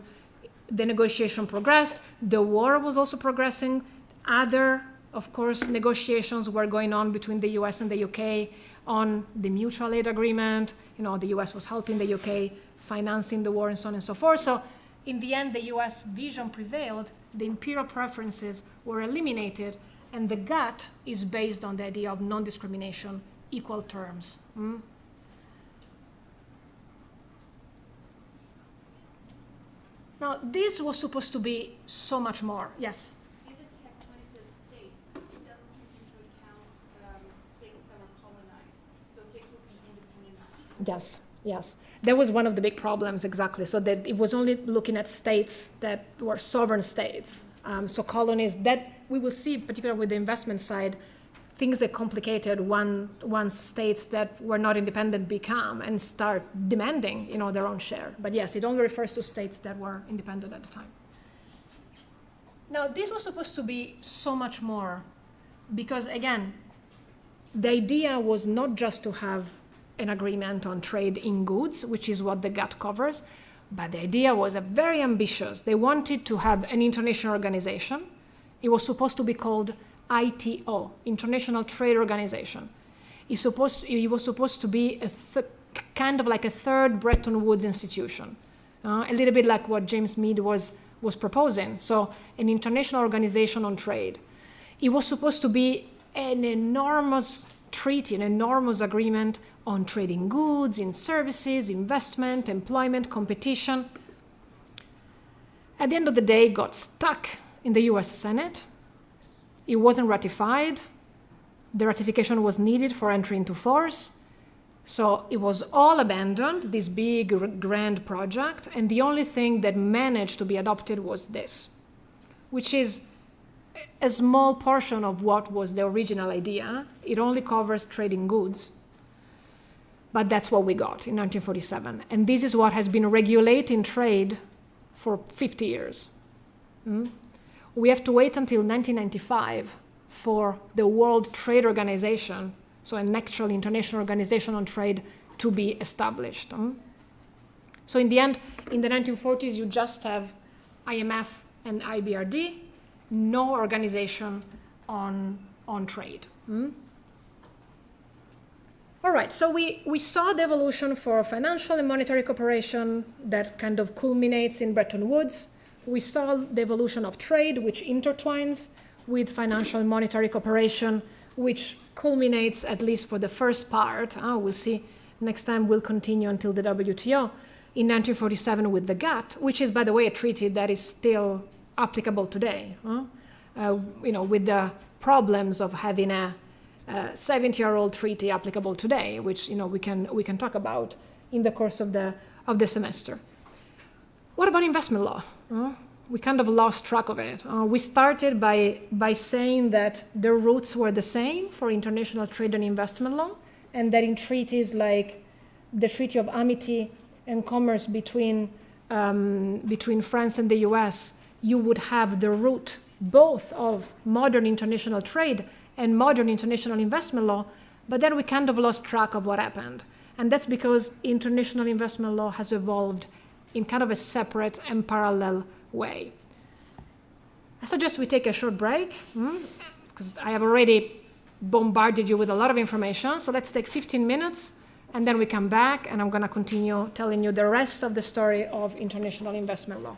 the negotiation progressed. The war was also progressing. Other, of course, negotiations were going on between the US and the UK on the mutual aid agreement. The US was helping the UK, financing the war, and so on and so forth. So in the end, the US vision prevailed. The imperial preferences were eliminated, and the GATT is based on the idea of non-discrimination, equal terms. Now, this was supposed to be so much more. Yes? In the text, when it says states, it doesn't take into account states that were colonized. So states would be independent. Yes. That was one of the big problems, exactly. So that it was only looking at states that were sovereign states. So colonies, that we will see, particularly with the investment side, things that complicated once states that were not independent become and start demanding, their own share. But yes, it only refers to states that were independent at the time. Now, this was supposed to be so much more, because again, the idea was not just to have an agreement on trade in goods, which is what the GATT covers, but the idea was very ambitious. They wanted to have an international organization. It was supposed to be called ITO, International Trade Organization. It was supposed to be kind of like a third Bretton Woods institution, a little bit like what James Meade was proposing. So an international organization on trade. It was supposed to be an enormous treaty, an enormous agreement on trade in goods, in services, investment, employment, competition. At the end of the day, it got stuck in the US Senate. It wasn't ratified. The ratification was needed for entry into force. So it was all abandoned, this big grand project, and the only thing that managed to be adopted was this, which is a small portion of what was the original idea. It only covers trading goods, but that's what we got in 1947. And this is what has been regulating trade for 50 years. We have to wait until 1995 for the World Trade Organization, so an actual international organization on trade, to be established. So in the end, in the 1940s, you just have IMF and IBRD, no organization on trade. All right, so we saw the evolution for financial and monetary cooperation that kind of culminates in Bretton Woods. We saw the evolution of trade, which intertwines with financial and monetary cooperation, which culminates, at least for the first part, we'll see next time, we'll continue until the WTO, in 1947 with the GATT, which is, by the way, a treaty that is still applicable today, with the problems of having a 70-year-old treaty applicable today, which we can talk about in the course of the semester. What about investment law? We kind of lost track of it. We started by saying that the roots were the same for international trade and investment law, and that in treaties like the Treaty of Amity and Commerce between France and the US, you would have the root both of modern international trade and modern international investment law, but then we kind of lost track of what happened. And that's because international investment law has evolved in kind of a separate and parallel way. I suggest we take a short break, because I have already bombarded you with a lot of information. So let's take 15 minutes, and then we come back, and I'm going to continue telling you the rest of the story of international investment law.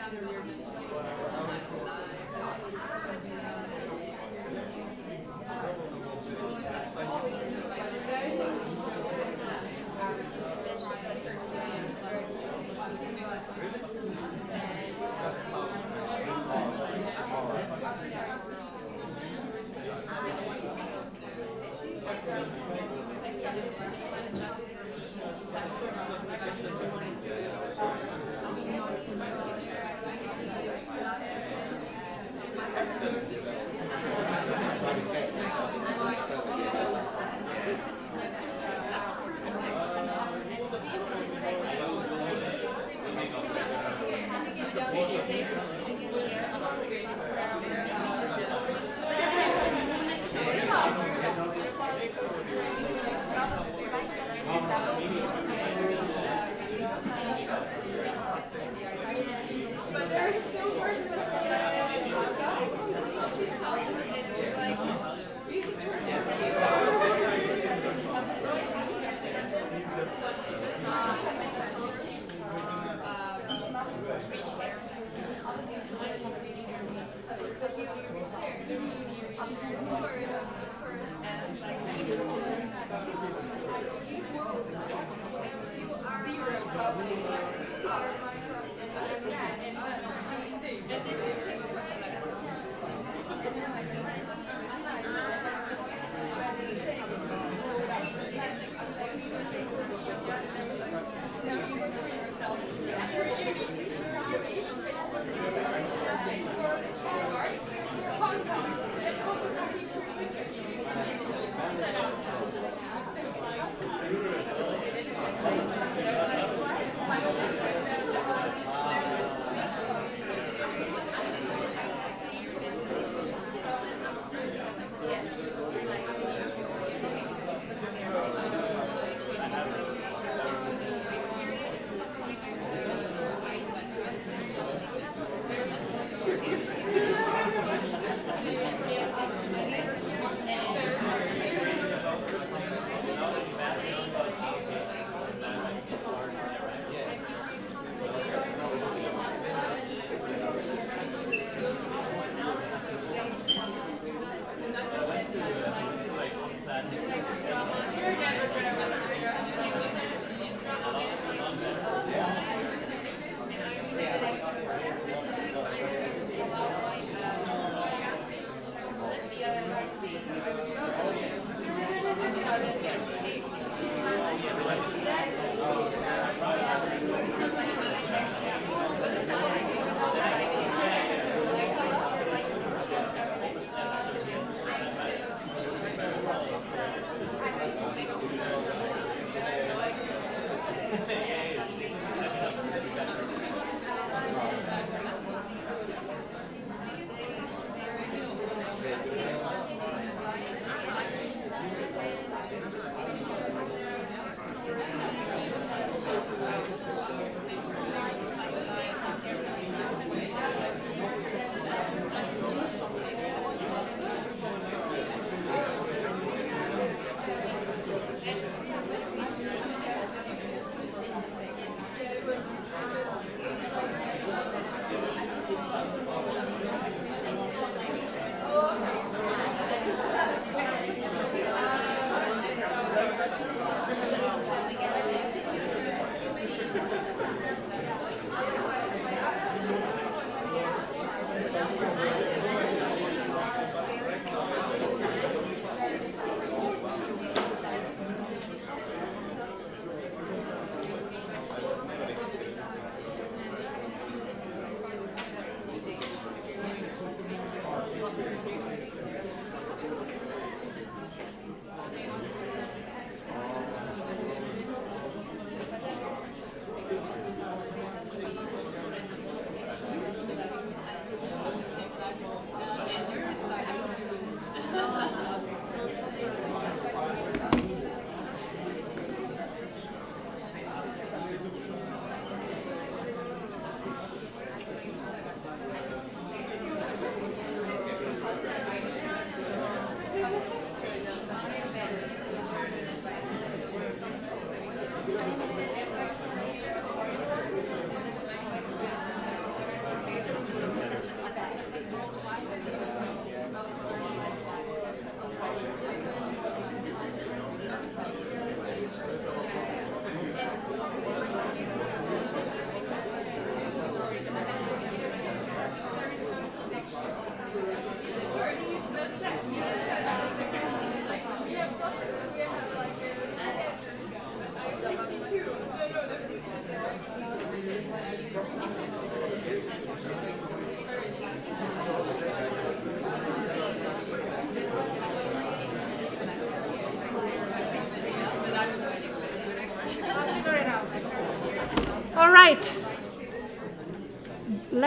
Thank you.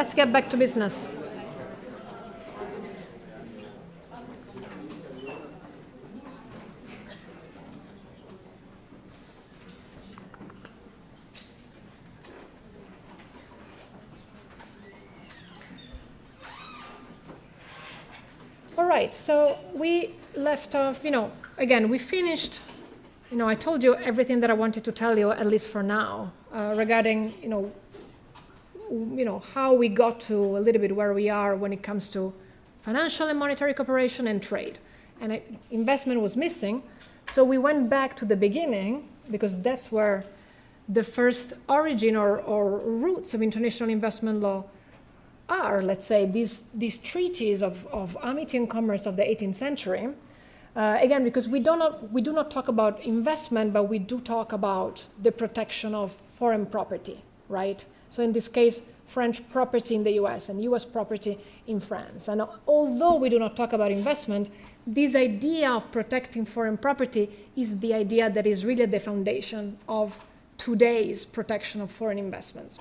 let's get back to business. All right, so we left off, again, we finished, I told you everything that I wanted to tell you, at least for now, regarding, how we got to a little bit where we are when it comes to financial and monetary cooperation and trade. And investment was missing, so we went back to the beginning, because that's where the first origin or roots of international investment law are, let's say, these treaties of amity and commerce of the 18th century. Again, because we do not talk about investment, but we do talk about the protection of foreign property, right? So in this case, French property in the US and US property in France. And although we do not talk about investment, this idea of protecting foreign property is the idea that is really the foundation of today's protection of foreign investments.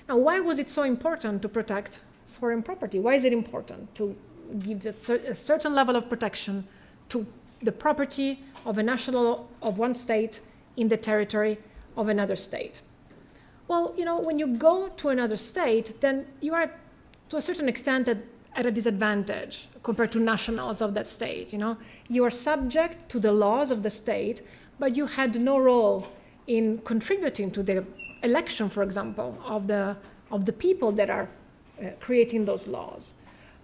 Now, why was it so important to protect foreign property? Why is it important to give a certain level of protection to the property of a national of one state in the territory of another state? Well, when you go to another state, then you are, to a certain extent, at a disadvantage compared to nationals of that state. You are subject to the laws of the state, but you had no role in contributing to the election, for example, of the people that are creating those laws.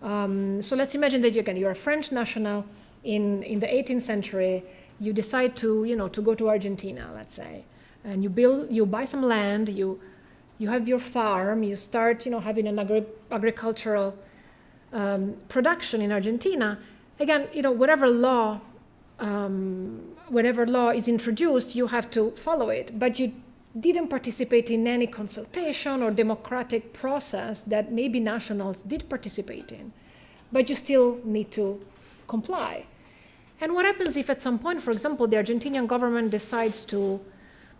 So let's imagine that you're a French national in the 18th century. You decide to go to Argentina, let's say, and you buy some land. You have your farm. You start having an agricultural production in Argentina. Again, whatever law is introduced, you have to follow it, but you didn't participate in any consultation or democratic process that maybe nationals did participate in, but you still need to comply. And what happens if at some point, for example, the Argentinian government decides to,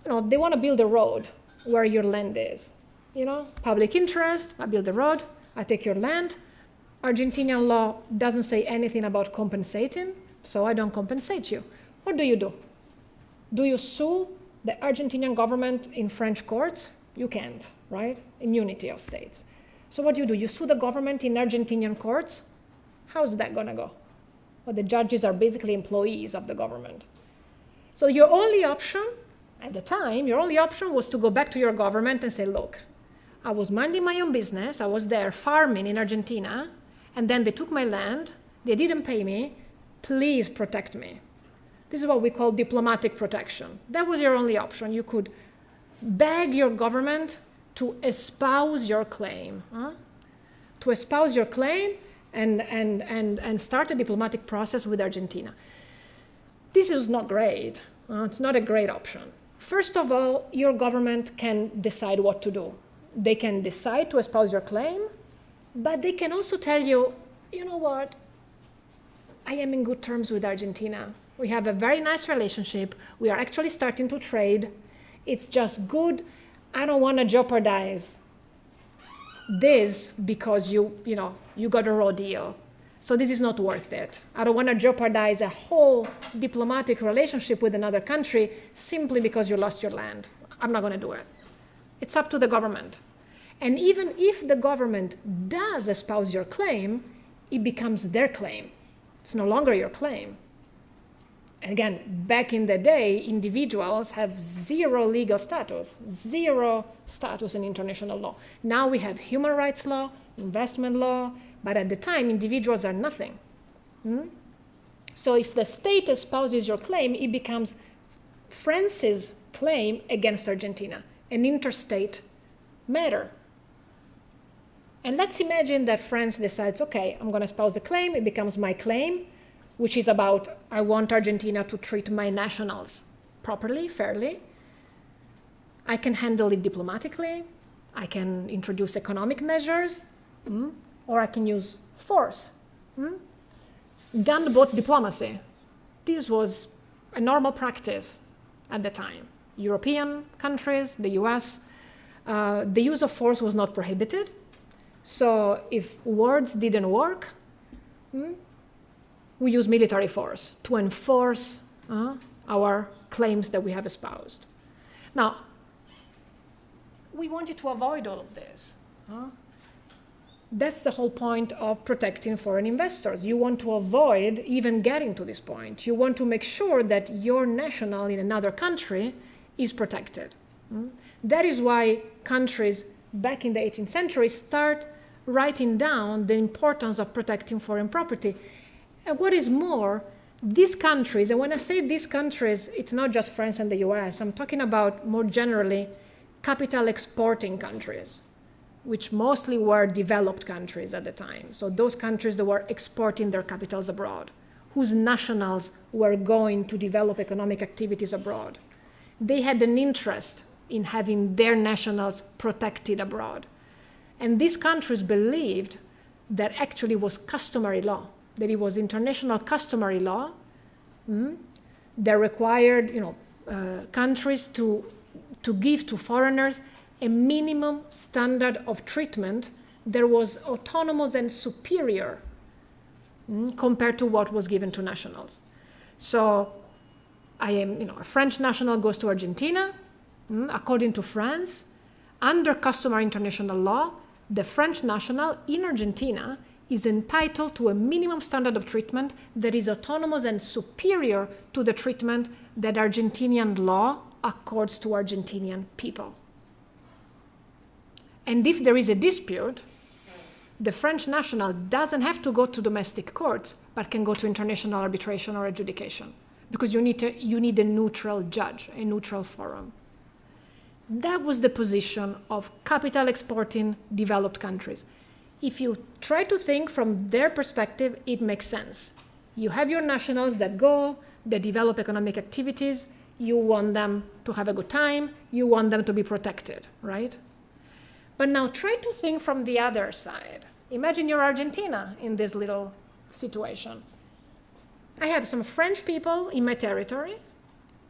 they want to build a road where your land is, public interest, I build a road, I take your land. Argentinian law doesn't say anything about compensating, so I don't compensate you. What do? Do you sue the Argentinian government in French courts? You can't, right? Immunity of states. So what do? You sue the government in Argentinian courts? How's that gonna go? Well, the judges are basically employees of the government. So your only option, at the time, was to go back to your government and say, look, I was minding my own business, I was there farming in Argentina, and then they took my land, they didn't pay me, please protect me. This is what we call diplomatic protection. That was your only option. You could beg your government to espouse your claim, to espouse your claim and start a diplomatic process with Argentina. This is not great. It's not a great option. First of all, your government can decide what to do. They can decide to espouse your claim, but they can also tell you, you know what, I am in good terms with Argentina. We have a very nice relationship. We are actually starting to trade. It's just good. I don't want to jeopardize this because you got a raw deal. So this is not worth it. I don't want to jeopardize a whole diplomatic relationship with another country simply because you lost your land. I'm not going to do it. It's up to the government. And even if the government does espouse your claim, it becomes their claim. It's no longer your claim. And again, back in the day, individuals have zero legal status, zero status in international law. Now we have human rights law, investment law, but at the time, individuals are nothing. So if the state espouses your claim, it becomes France's claim against Argentina, an interstate matter. And let's imagine that France decides, okay, I'm going to espouse the claim, it becomes my claim, which is about, I want Argentina to treat my nationals properly, fairly. I can handle it diplomatically. I can introduce economic measures, or I can use force. Gunboat diplomacy. This was a normal practice at the time. European countries, the US, the use of force was not prohibited. So if words didn't work, we use military force to enforce our claims that we have espoused. Now, we wanted to avoid all of this. That's the whole point of protecting foreign investors. You want to avoid even getting to this point. You want to make sure that your national in another country is protected. That is why countries back in the 18th century start writing down the importance of protecting foreign property. And what is more, these countries, and when I say these countries, it's not just France and the US, I'm talking about more generally capital exporting countries, which mostly were developed countries at the time. So those countries that were exporting their capitals abroad, whose nationals were going to develop economic activities abroad. They had an interest in having their nationals protected abroad. And these countries believed that actually it was customary law, that it was international customary law that required countries to give to foreigners a minimum standard of treatment that was autonomous and superior compared to what was given to nationals. So a French national goes to Argentina. According to France, under customary international law, the French national in Argentina is entitled to a minimum standard of treatment that is autonomous and superior to the treatment that Argentinian law accords to Argentinian people. And if there is a dispute, the French national doesn't have to go to domestic courts, but can go to international arbitration or adjudication, because you need a neutral judge, a neutral forum. That was the position of capital exporting developed countries. If you try to think from their perspective, it makes sense. You have your nationals that go, they develop economic activities, you want them to have a good time, you want them to be protected, right? But now try to think from the other side. Imagine you're Argentina in this little situation. I have some French people in my territory.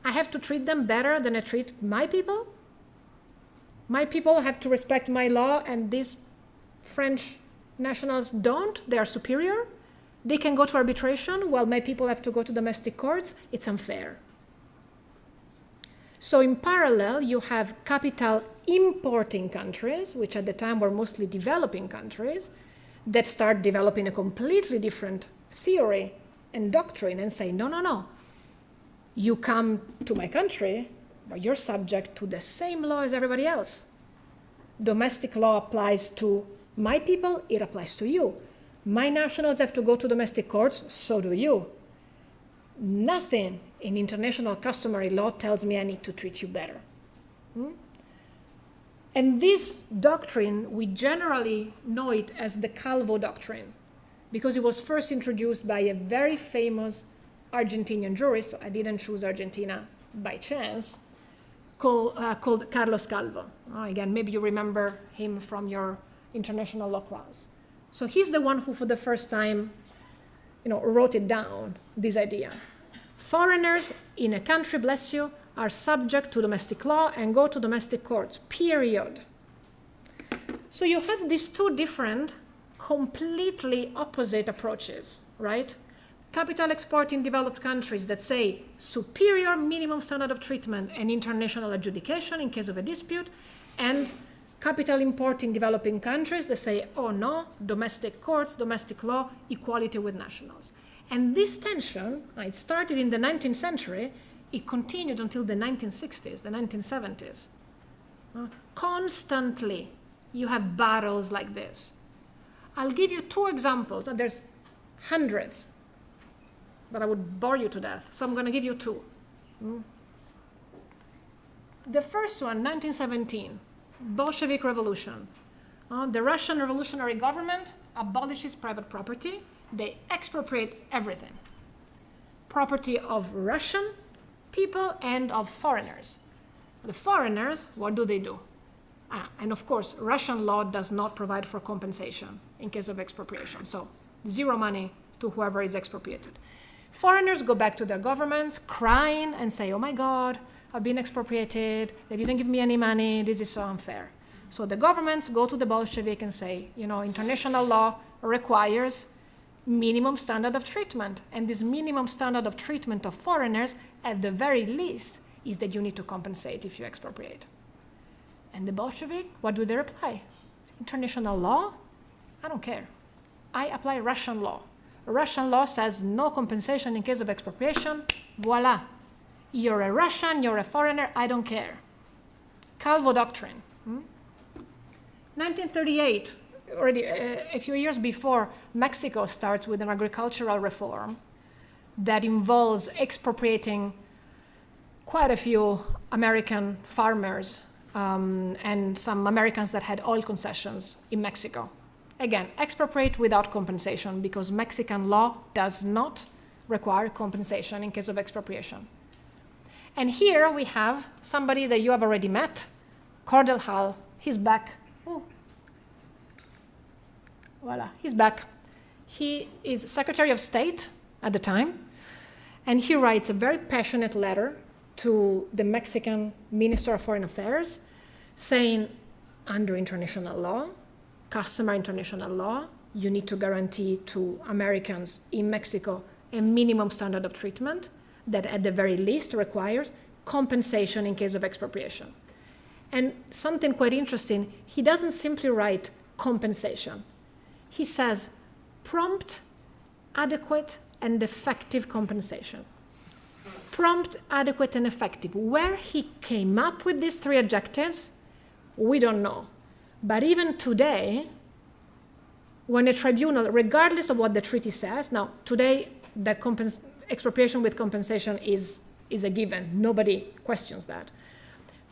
I have to treat them better than I treat my people. My people have to respect my law, and these French nationals don't. They are superior. They can go to arbitration while my people have to go to domestic courts. It's unfair. So in parallel, you have capital importing countries, which at the time were mostly developing countries, that start developing a completely different theory and doctrine and say, no. You come to my country, but you're subject to the same law as everybody else. Domestic law applies to my people, it applies to you. My nationals have to go to domestic courts, so do you. Nothing in international customary law tells me I need to treat you better. And this doctrine, we generally know it as the Calvo doctrine, because it was first introduced by a very famous Argentinian jurist, so I didn't choose Argentina by chance, called Carlos Calvo. Again, maybe you remember him from your international law class. So he's the one who, for the first time, wrote it down, this idea. Foreigners in a country, bless you, are subject to domestic law and go to domestic courts, period. So you have these two different, completely opposite approaches, right? Capital exporting developed countries that say superior minimum standard of treatment and international adjudication in case of a dispute, and capital importing developing countries that say, oh no, domestic courts, domestic law, equality with nationals. And this tension, it started in the 19th century, it continued until the 1960s, the 1970s. Constantly, you have battles like this. I'll give you two examples, and there's hundreds, but I would bore you to death, so I'm going to give you two. The first one, 1917, Bolshevik Revolution. The Russian revolutionary government abolishes private property. They expropriate everything. Property of Russian people and of foreigners. The foreigners, what do? And of course, Russian law does not provide for compensation in case of expropriation. So zero money to whoever is expropriated. Foreigners go back to their governments crying and say, oh my God, I've been expropriated. They didn't give me any money. This is so unfair. So the governments go to the Bolshevik and say, you know, international law requires minimum standard of treatment. And this minimum standard of treatment of foreigners, at the very least, is that you need to compensate if you expropriate. And the Bolshevik, what do they reply? International law? I don't care. I apply Russian law. Russian law says no compensation in case of expropriation. Voila. You're a Russian, you're a foreigner, I don't care. Calvo doctrine. 1938, already a few years before, Mexico starts with an agricultural reform that involves expropriating quite a few American farmers and some Americans that had oil concessions in Mexico. Again, expropriate without compensation because Mexican law does not require compensation in case of expropriation. And here we have somebody that you have already met, Cordell Hull. He's back. Oh. Voila, he's back. He is Secretary of State at the time, and he writes a very passionate letter to the Mexican Minister of Foreign Affairs saying, under international law, customary international law, you need to guarantee to Americans in Mexico a minimum standard of treatment that at the very least requires compensation in case of expropriation. And something quite interesting, he doesn't simply write compensation. He says prompt, adequate, and effective compensation. Prompt, adequate, and effective. Where he came up with these three adjectives, we don't know. But even today, when a tribunal, regardless of what the treaty says, now today the expropriation with compensation is a given. Nobody questions that.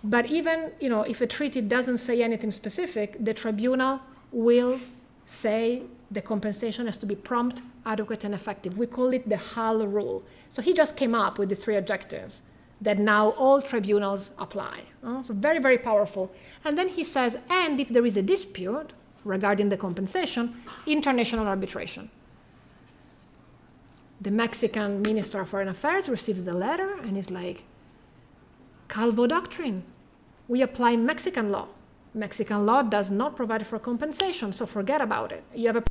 But even, you know, if a treaty doesn't say anything specific, the tribunal will say the compensation has to be prompt, adequate, and effective. We call it the Hull rule. So he just came up with these three adjectives that now all tribunals apply. So very, very powerful. And then he says, and if there is a dispute regarding the compensation, international arbitration. The Mexican Minister of Foreign Affairs receives the letter and is like, Calvo doctrine. We apply Mexican law. Mexican law does not provide for compensation, so forget about it. You have a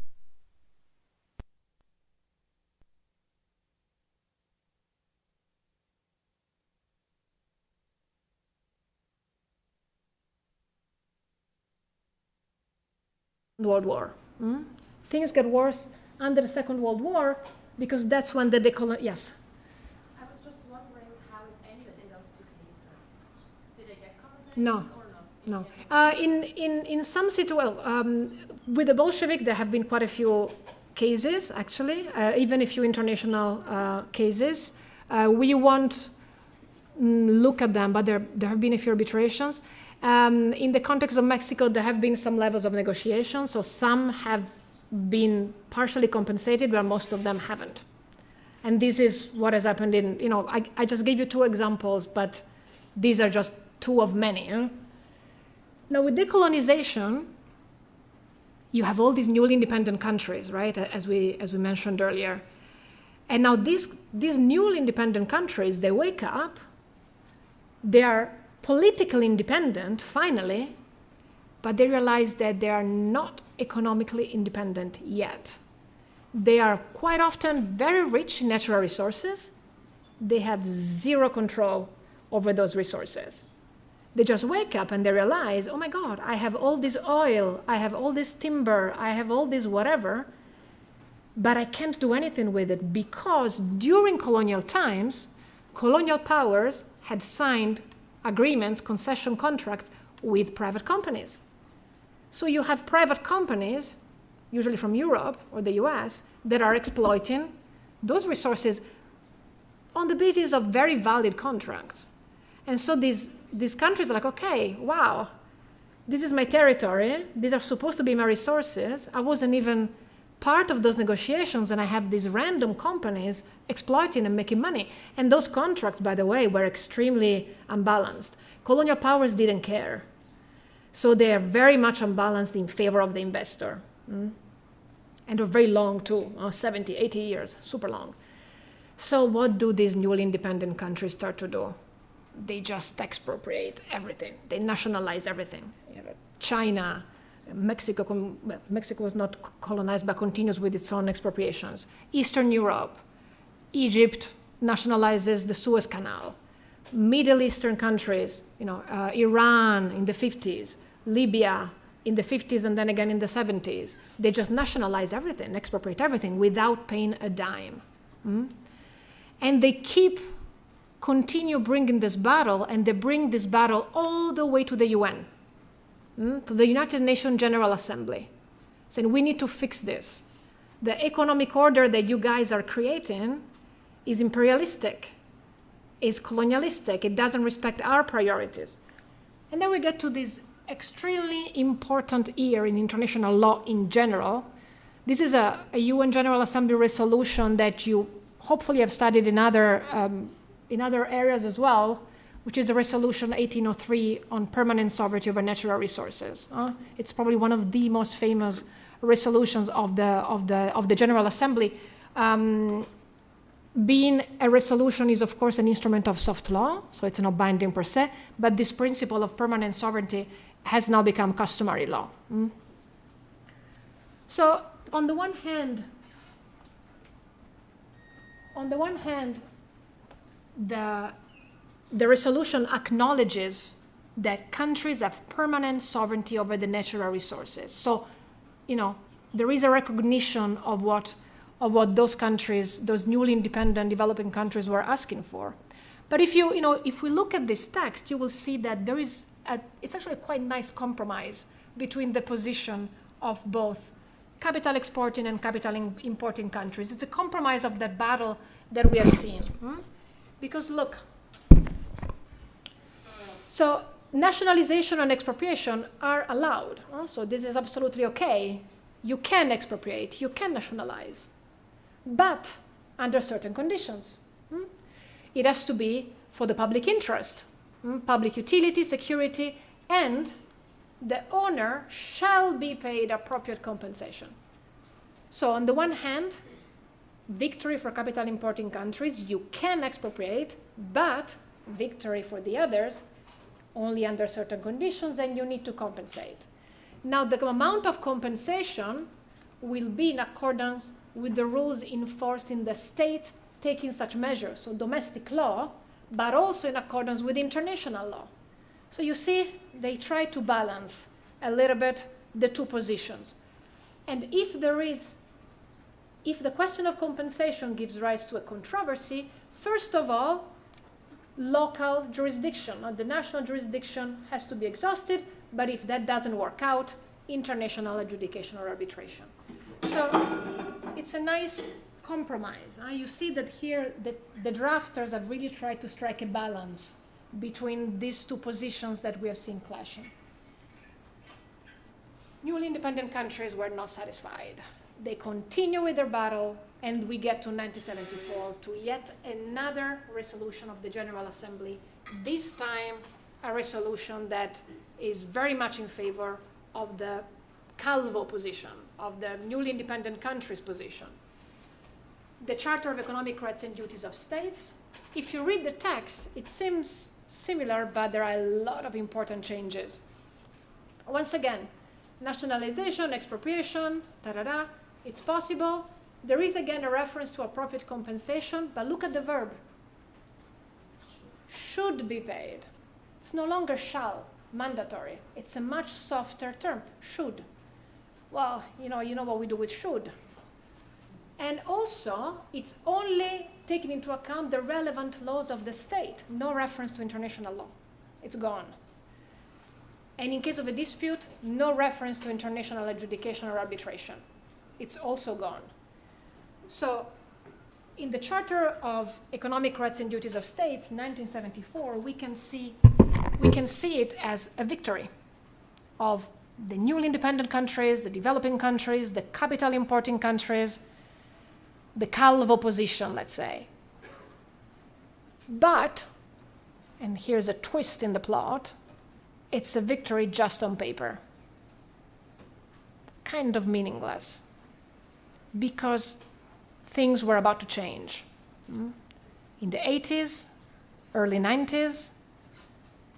World War. Things get worse under the Second World War because that's when the yes. I was just wondering how it ended in those two cases. Did they get compensated No. or not? No. In some situations, with the Bolshevik, there have been quite a few cases, actually, even a few international cases. We won't look at them, but there have been a few arbitrations. In the context of Mexico, there have been some levels of negotiation, so some have been partially compensated, but most of them haven't. And this is what has happened in, you know, I just gave you two examples, but these are just two of many. Now, with decolonization, you have all these newly independent countries, right, as we mentioned earlier. And now these newly independent countries, they wake up, they are politically independent, finally, but they realize that they are not economically independent yet. They are quite often very rich in natural resources. They have zero control over those resources. They just wake up and they realize, oh my God, I have all this oil, I have all this timber, I have all this whatever, but I can't do anything with it because during colonial times, colonial powers had signed agreements, concession contracts with private companies. So you have private companies, usually from Europe or the US, that are exploiting those resources on the basis of very valid contracts. And so these countries are like, okay, wow, this is my territory. These are supposed to be my resources. I wasn't even part of those negotiations, and I have these random companies exploiting and making money. And those contracts, by the way, were extremely unbalanced. Colonial powers didn't care. So they are very much unbalanced in favor of the investor. And they're very long too, 70, 80 years, super long. So what do these newly independent countries start to do? They just expropriate everything. They nationalize everything. You have a China, Mexico was not colonized but continues with its own expropriations. Eastern Europe, Egypt nationalizes the Suez Canal. Middle Eastern countries, Iran in the 50s, Libya in the 50s and then again in the 70s, they just nationalize everything, expropriate everything without paying a dime. And they continue bringing this battle, and they bring this battle all the way to the UN, to the United Nations General Assembly, saying we need to fix this. The economic order that you guys are creating is imperialistic, is colonialistic, it doesn't respect our priorities. And then we get to this extremely important year in international law in general. This is a UN General Assembly resolution that you hopefully have studied in other areas as well, which is the resolution 1803 on permanent sovereignty over natural resources. It's probably one of the most famous resolutions of the General Assembly. Being a resolution is, of course, an instrument of soft law, so it's not binding per se, but this principle of permanent sovereignty has now become customary law. So on the one hand, the resolution acknowledges that countries have permanent sovereignty over the natural resources. So, there is a recognition of what those countries, those newly independent developing countries were asking for. But if we look at this text, you will see that it's actually a quite nice compromise between the position of both capital exporting and capital importing countries. It's a compromise of that battle that we have seen. Because look, so nationalization and expropriation are allowed. So this is absolutely okay. You can expropriate, you can nationalize, but under certain conditions. It has to be for the public interest, public utility, security, and the owner shall be paid appropriate compensation. So on the one hand, victory for capital importing countries, you can expropriate, but victory for the others, only under certain conditions, and you need to compensate. Now, the amount of compensation will be in accordance with the rules enforced in the state taking such measures, so domestic law, but also in accordance with international law. So you see, they try to balance a little bit the two positions. And if the question of compensation gives rise to a controversy, first of all, local jurisdiction, the national jurisdiction has to be exhausted, but if that doesn't work out, international adjudication or arbitration. So it's a nice compromise. You see that here the drafters have really tried to strike a balance between these two positions that we have seen clashing. Newly independent countries were not satisfied. They continue with their battle, and we get to 1974 to yet another resolution of the General Assembly, this time a resolution that is very much in favor of the Calvo position, of the newly independent countries' position. The Charter of Economic Rights and Duties of States, if you read the text, it seems similar, but there are a lot of important changes. Once again, nationalization, expropriation, it's possible. There is again a reference to appropriate compensation, but look at the verb. Should be paid. It's no longer shall, mandatory. It's a much softer term, should. Well, you know what we do with should. And also, it's only taking into account the relevant laws of the state, no reference to international law. It's gone. And in case of a dispute, no reference to international adjudication or arbitration. It's also gone. So, in the Charter of Economic Rights and Duties of States, 1974, we can see it as a victory of the newly independent countries, the developing countries, the capital importing countries, the Calvo position, let's say. But, and here's a twist in the plot, it's a victory just on paper. Kind of meaningless. Because things were about to change. In the 80s, early 90s,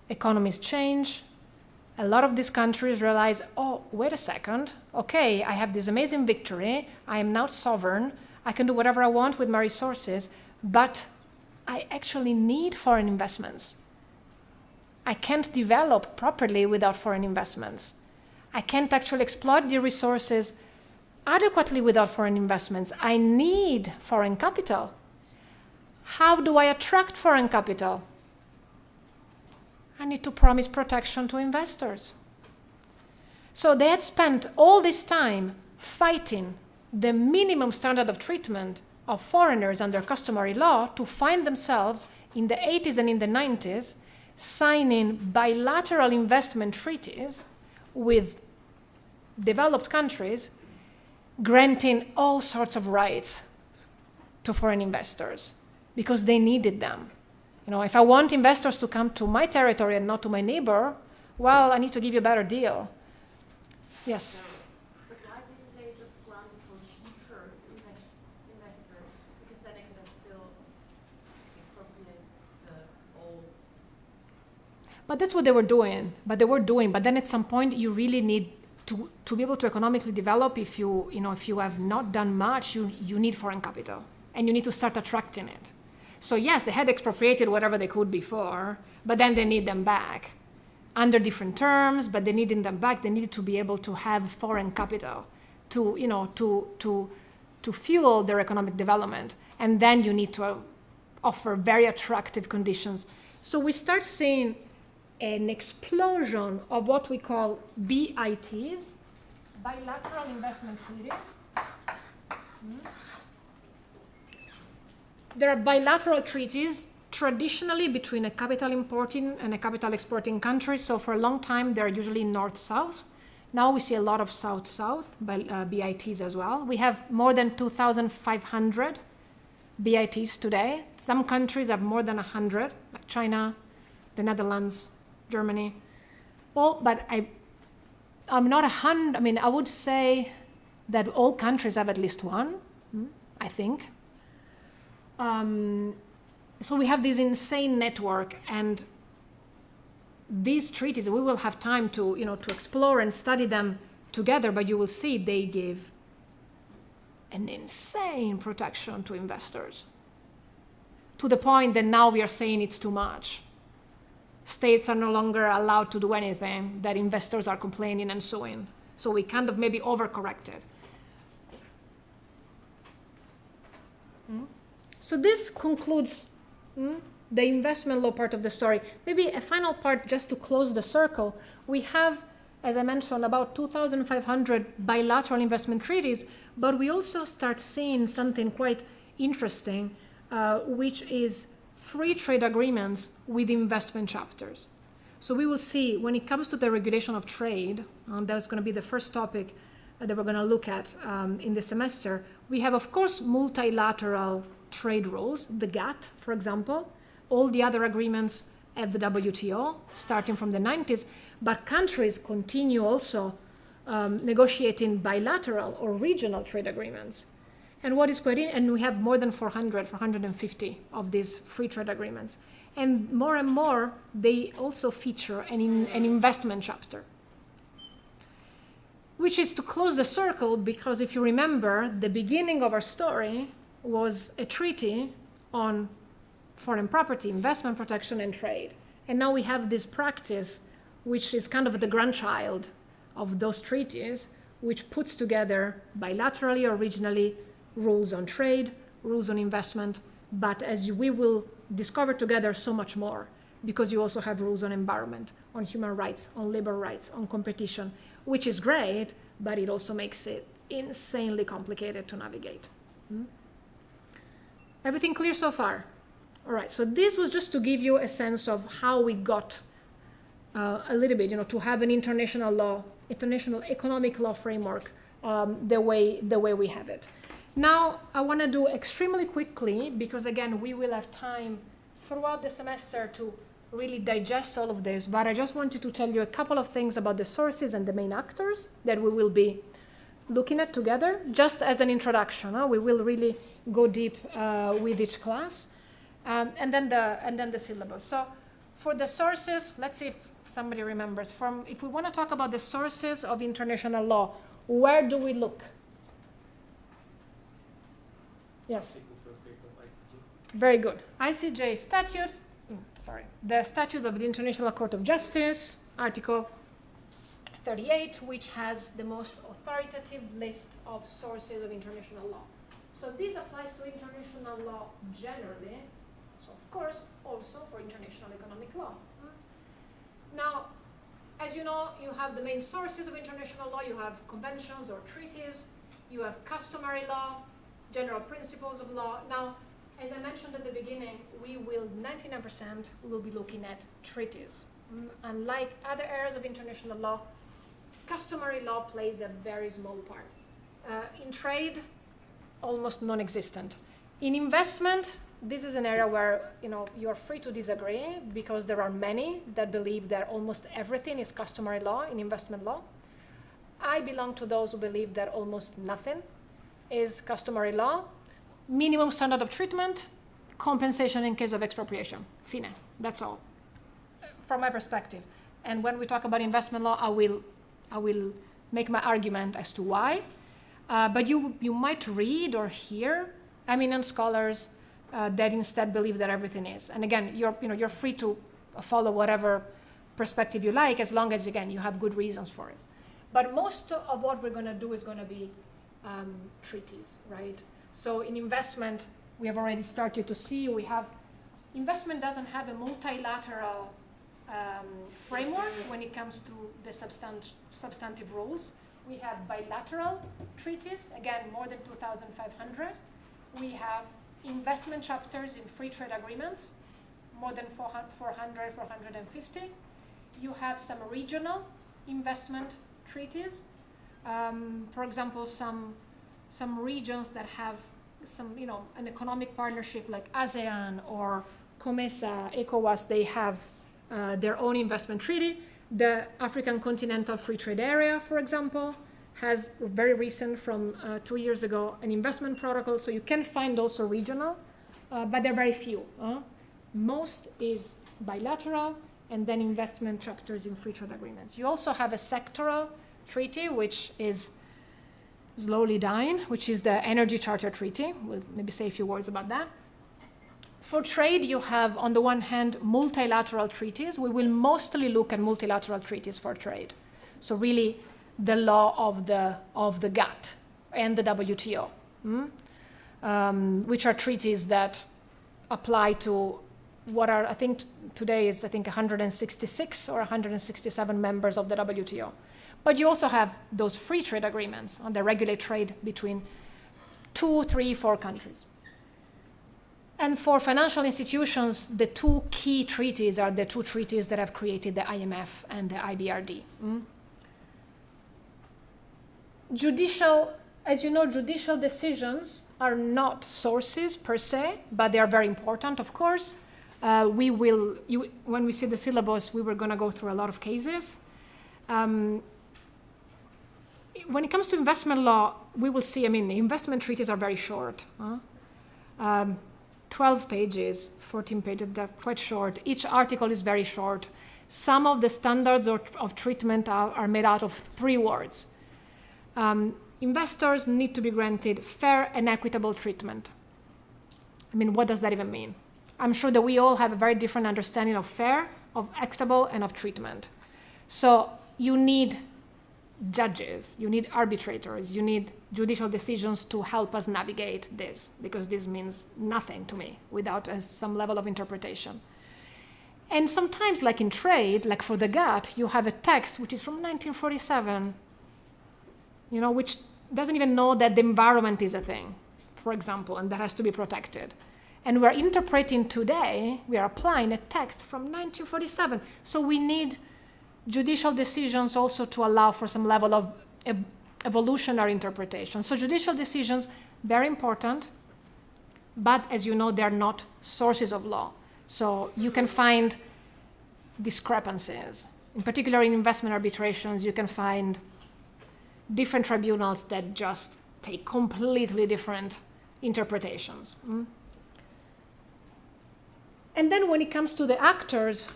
economies change, a lot of these countries realize, oh, wait a second, okay, I have this amazing victory, I am now sovereign, I can do whatever I want with my resources, but I actually need foreign investments. I can't develop properly without foreign investments. I can't actually exploit the resources adequately without foreign investments. I need foreign capital. How do I attract foreign capital? I need to promise protection to investors. So they had spent all this time fighting the minimum standard of treatment of foreigners under customary law to find themselves in the 80s and in the 90s signing bilateral investment treaties with developed countries, granting all sorts of rights to foreign investors because they needed them. You know, if I want investors to come to my territory and not to my neighbor, well, I need to give you a better deal. Yes? But why didn't they just grant it for future investors? Because then they could have still expropriate the old. But that's what they were doing. But then at some point, you really need to be able to economically develop. If you have not done much, you need foreign capital, and you need to start attracting it. So yes, they had expropriated whatever they could before, but then they need them back under different terms. But they needed them back. They needed to be able to have foreign capital to fuel their economic development, and then you need to offer very attractive conditions. So we start seeing an explosion of what we call BITs, bilateral investment treaties. There are bilateral treaties traditionally between a capital importing and a capital exporting country. So for a long time, they're usually north-south. Now we see a lot of south-south BITs as well. We have more than 2,500 BITs today. Some countries have more than 100, like China, the Netherlands, Germany. Well, but I'm not 100. I mean, I would say that all countries have at least one, I think. So we have this insane network, and these treaties, we will have time to explore and study them together, but you will see they give an insane protection to investors, to the point that now we are saying it's too much. States are no longer allowed to do anything, that investors are complaining and suing. So we kind of maybe overcorrected. So this concludes the investment law part of the story. Maybe a final part just to close the circle. We have, as I mentioned, about 2,500 bilateral investment treaties, but we also start seeing something quite interesting, which is free trade agreements with investment chapters. So we will see when it comes to the regulation of trade, that's going to be the first topic that we're going to look at in the semester. We have, of course, multilateral trade rules, the GATT, for example. All the other agreements at the WTO, starting from the 90s, but countries continue also negotiating bilateral or regional trade agreements. And what is quite and we have more than 450 of these free trade agreements. And more, they also feature an investment chapter, which is to close the circle, because if you remember, the beginning of our story was a treaty on foreign property, investment protection, and trade. And now we have this practice, which is kind of the grandchild of those treaties, which puts together bilaterally or regionally rules on trade, rules on investment, but as we will discover together, so much more, because you also have rules on environment, on human rights, on labor rights, on competition, which is great, but it also makes it insanely complicated to navigate. Everything clear so far? All right, so this was just to give you a sense of how we got a little bit, to have an international law, international economic law framework the way we have it. Now, I want to do extremely quickly, because again, we will have time throughout the semester to really digest all of this, but I just wanted to tell you a couple of things about the sources and the main actors that we will be looking at together, just as an introduction. We will really go deep with each class, and then the syllabus. So for the sources, let's see if somebody remembers, if we want to talk about the sources of international law, where do we look? Yes. Very good. ICJ statutes, the Statute of the International Court of Justice, Article 38, which has the most authoritative list of sources of international law. So this applies to international law generally, so of course also for international economic law. Now, as you know, you have the main sources of international law. You have conventions or treaties, you have customary law, general principles of law. Now, as I mentioned at the beginning, 99% we will be looking at treaties. Unlike other areas of international law, customary law plays a very small part. In trade, almost non-existent. In investment, this is an area where you're free to disagree, because there are many that believe that almost everything is customary law in investment law. I belong to those who believe that almost nothing is customary law. Minimum standard of treatment, compensation in case of expropriation. Fine. That's all, from my perspective. And when we talk about investment law, I will make my argument as to why. But you might read or hear eminent scholars that instead believe that everything is. And again, you're free to follow whatever perspective you like, as long as, again, you have good reasons for it. But most of what we're going to do is going to be treaties, right? So in investment, we have already started to see investment doesn't have a multilateral framework when it comes to the substantive rules. We have bilateral treaties, again, more than 2,500. We have investment chapters in free trade agreements, more than 400, 450. You have some regional investment treaties. For example, some regions that have an economic partnership like ASEAN or COMESA, ECOWAS, they have their own investment treaty. The African Continental Free Trade Area, for example, has very recent, from 2 years ago, an investment protocol. So you can find also regional, but they're very few. Most is bilateral, and then investment chapters in free trade agreements. You also have a sectoral treaty, which is slowly dying, which is the Energy Charter Treaty. We'll maybe say a few words about that. For trade, you have, on the one hand, multilateral treaties. We will mostly look at multilateral treaties for trade. So really, the law of the GATT and the WTO, which are treaties that apply to what are, I think, today is, 166 or 167 members of the WTO. But you also have those free trade agreements on the regulate trade between 2, 3, 4 countries. And for financial institutions, the two key treaties are the two treaties that have created the IMF and the IBRD. As you know, judicial decisions are not sources per se, but they are very important, of course. When we see the syllabus, we were going to go through a lot of cases. When it comes to investment law, we will see, the investment treaties are very short. 12 pages, 14 pages, they're quite short. Each article is very short. Some of the standards of treatment are made out of 3 words. Investors need to be granted fair and equitable treatment. What does that even mean? I'm sure that we all have a very different understanding of fair, of equitable, and of treatment. So you need judges, you need arbitrators, you need judicial decisions to help us navigate this, because this means nothing to me without some level of interpretation. And sometimes, like in trade, like for the GATT, you have a text which is from 1947, which doesn't even know that the environment is a thing, for example, and that has to be protected. And we're interpreting today, we are applying a text from 1947. So we need judicial decisions also to allow for some level of evolutionary interpretation. So judicial decisions, very important, but as you know, they're not sources of law. So you can find discrepancies. In particular, in investment arbitrations, you can find different tribunals that just take completely different interpretations. And then when it comes to the actors,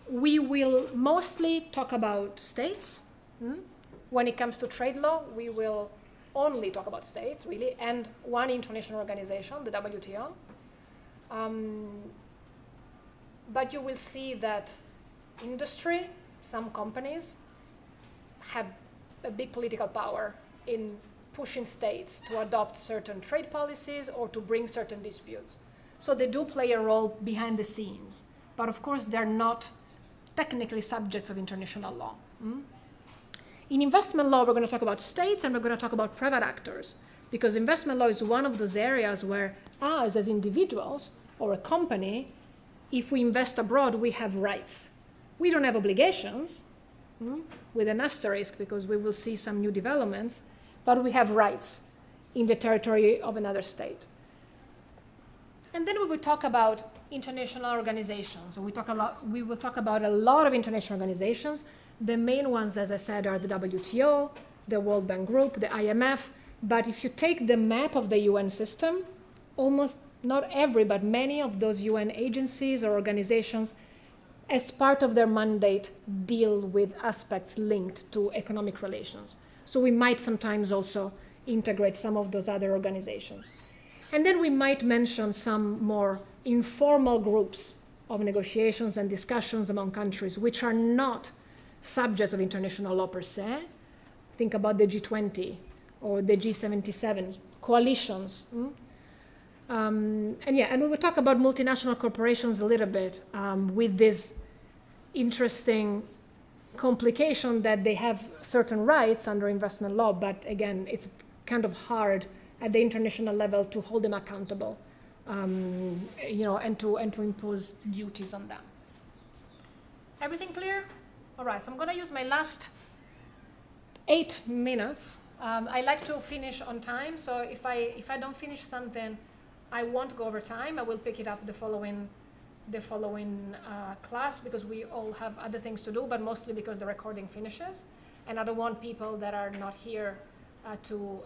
We will mostly talk about states. When it comes to trade law, we will only talk about states, really, and one international organization, the WTO. But you will see that industry, some companies, have a big political power in pushing states to adopt certain trade policies or to bring certain disputes. So they do play a role behind the scenes. But of course, they're not technically subjects of international law. In investment law, we're going to talk about states and we're going to talk about private actors, because investment law is one of those areas where us as individuals or a company, if we invest abroad, we have rights. We don't have obligations, with an asterisk, because we will see some new developments, but we have rights in the territory of another state. And then we will talk about international organizations. So we will talk about a lot of international organizations. The main ones, as I said, are the WTO, the World Bank Group, the IMF. But if you take the map of the UN system, almost not every, but many of those UN agencies or organizations, as part of their mandate, deal with aspects linked to economic relations. So we might sometimes also integrate some of those other organizations. And then we might mention some more informal groups of negotiations and discussions among countries which are not subjects of international law per se. Think about the G20 or the G77, coalitions. And we will talk about multinational corporations a little bit, with this interesting complication that they have certain rights under investment law, but again, it's kind of hard at the international level to hold them accountable, and to impose duties on them. Everything clear? All right, so I'm going to use my last 8 minutes. I like to finish on time, so if I don't finish something, I won't go over time. I will pick it up the following class, because we all have other things to do, but mostly because the recording finishes, and I don't want people that are not here not to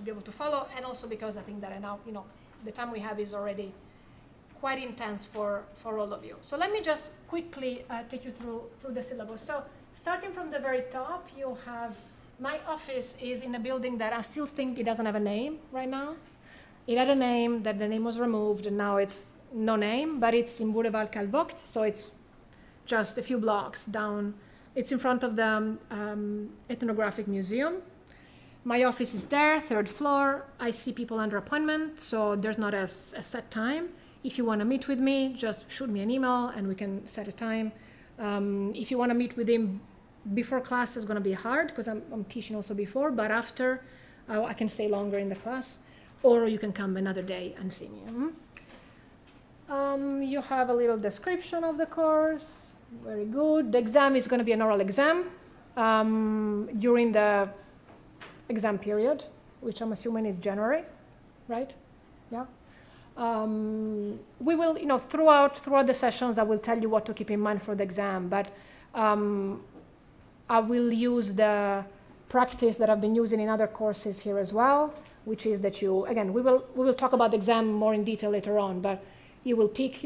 be able to follow, and also because I think that the time we have is already quite intense for all of you. So let me just quickly take you through the syllabus. So starting from the very top, you have, my office is in a building that I still think it doesn't have a name right now. It had a name, that the name was removed, and now it's no name, but it's in Boulevard Calvoct, so it's just a few blocks down. It's in front of the Ethnographic Museum. My office is there, 3rd floor. I see people under appointment, so there's not a set time. If you want to meet with me, just shoot me an email and we can set a time. If you want to meet with him before class, it's going to be hard because I'm teaching also before, but after, I can stay longer in the class, or you can come another day and see me. You have a little description of the course. Very good. The exam is going to be an oral exam during the exam period, which I'm assuming is January, right? Yeah. We will, throughout the sessions, I will tell you what to keep in mind for the exam, but I will use the practice that I've been using in other courses here as well, which is that we will talk about the exam more in detail later on, but you will pick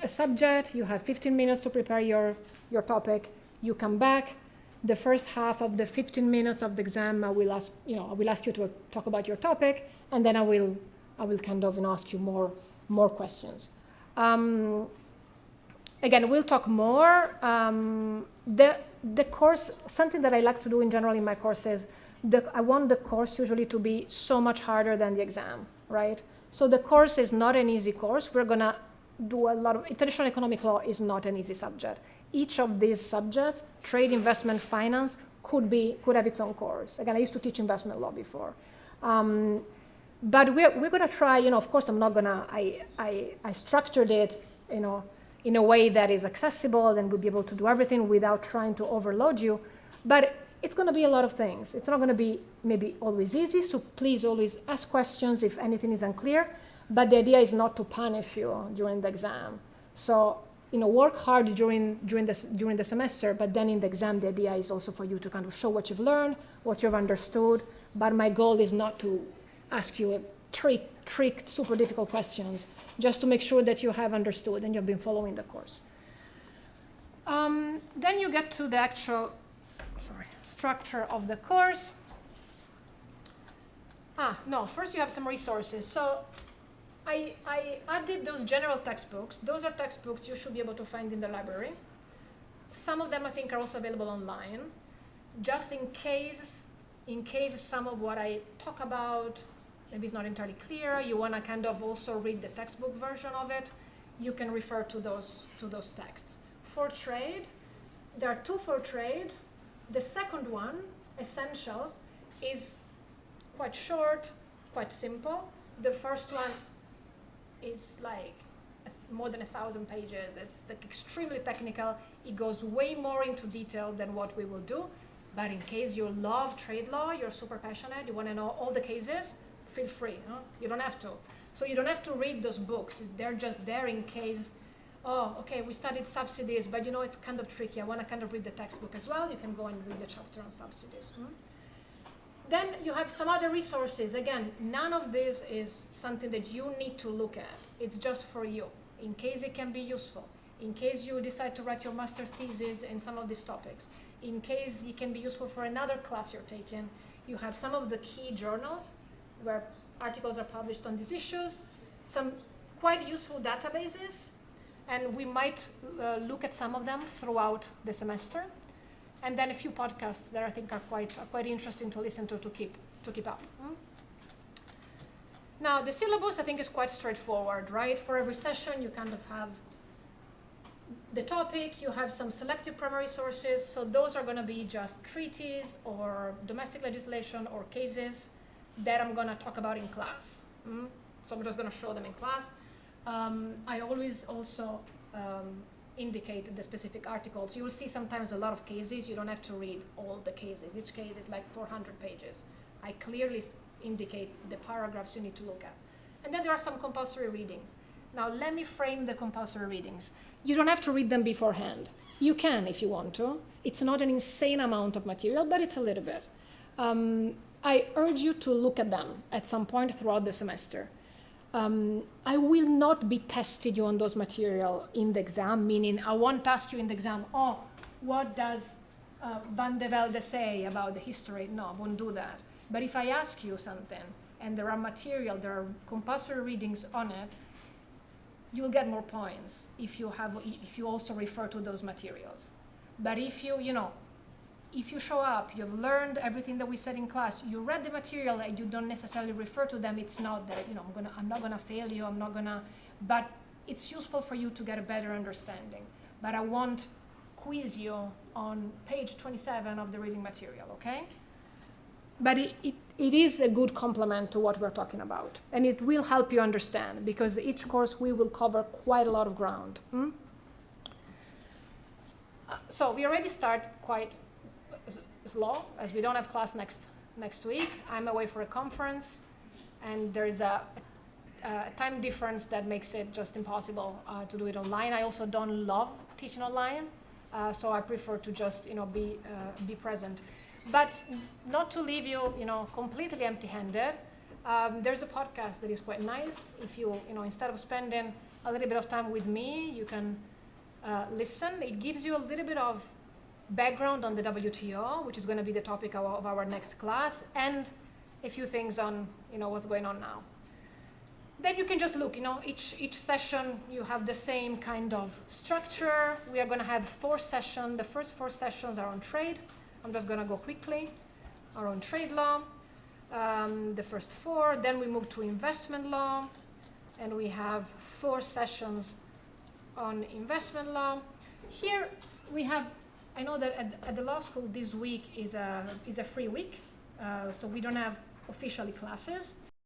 a subject, you have 15 minutes to prepare your topic, you come back. The first half of the 15 minutes of the exam, I will ask you to talk about your topic, and then I will kind of ask you more questions. Again, we'll talk more. The course, something that I like to do in general in my courses, I want the course usually to be so much harder than the exam, right? So the course is not an easy course. We're gonna do a lot of, international economic law is not an easy subject. Each of these subjects, trade, investment, finance, could have its own course. Again, I used to teach investment law before. But we're gonna try, of course I'm not gonna, I structured it, in a way that is accessible and we'll be able to do everything without trying to overload you. But it's gonna be a lot of things. It's not gonna be maybe always easy, so please always ask questions if anything is unclear. But the idea is not to punish you during the exam. So, work hard during the semester, but then in the exam, the idea is also for you to kind of show what you've learned, what you've understood. But my goal is not to ask you tricked, super difficult questions, just to make sure that you have understood and you've been following the course. Then you get to the actual, structure of the course. No, first you have some resources. So I added those general textbooks. Those are textbooks you should be able to find in the library. Some of them I think are also available online. Just in case some of what I talk about maybe is not entirely clear, you want to kind of also read the textbook version of it, you can refer to those texts. For trade, there are two for trade. The second one, Essentials, is quite short, quite simple. The first one is like more than 1,000 pages. It's like extremely technical. It goes way more into detail than what we will do. But in case you love trade law, you're super passionate, you want to know all the cases, feel free. Huh? You don't have to. So you don't have to read those books. They're just there in case, oh, okay, we studied subsidies, but you know, it's kind of tricky. I want to kind of read the textbook as well. You can go and read the chapter on subsidies. Then you have some other resources. Again, none of this is something that you need to look at. It's just for you, in case it can be useful, in case you decide to write your master thesis in some of these topics, in case it can be useful for another class you're taking. You have some of the key journals where articles are published on these issues, some quite useful databases, and we might look at some of them throughout the semester. And then a few podcasts that I think are quite interesting to listen to keep up. Now, the syllabus I think is quite straightforward, right? For every session, you kind of have the topic, you have some selected primary sources, so those are going to be just treaties or domestic legislation or cases that I'm going to talk about in class. So I'm just going to show them in class. I always also indicate the specific articles. You will see sometimes a lot of cases. You don't have to read all the cases. Each case is like 400 pages. I clearly indicate the paragraphs you need to look at. And then there are some compulsory readings. Now let me frame the compulsory readings. You don't have to read them beforehand. You can if you want to. It's not an insane amount of material, but it's a little bit. I urge you to look at them at some point throughout the semester. I will not be testing you on those material in the exam, meaning I won't ask you in the exam, oh, what does Van de Velde say about the history? No, I won't do that. But if I ask you something and there are material, there are compulsory readings on it, you'll get more points if you also refer to those materials. But if you show up, you've learned everything that we said in class, you read the material and you don't necessarily refer to them, it's not that, I'm not gonna fail you, but it's useful for you to get a better understanding. But I won't quiz you on page 27 of the reading material, okay? But it is a good complement to what we're talking about. And it will help you understand, because each course we will cover quite a lot of ground. So we already start quite slow, as we don't have class next week. I'm away for a conference, and there's a time difference that makes it just impossible to do it online. I also don't love teaching online, so I prefer to just be present. But not to leave you completely empty-handed. There's a podcast that is quite nice. If you instead of spending a little bit of time with me, you can listen. It gives you a little bit of background on the WTO, which is going to be the topic of our next class, and a few things on what's going on now. Then you can just look, each session you have the same kind of structure. We are going to have 4 sessions. The first 4 sessions are on trade. I'm just going to go quickly. Are on trade law, the first 4. Then we move to investment law, and we have 4 sessions on investment law. Here we have, I know that at the law school this week is a free week, so we don't have officially classes.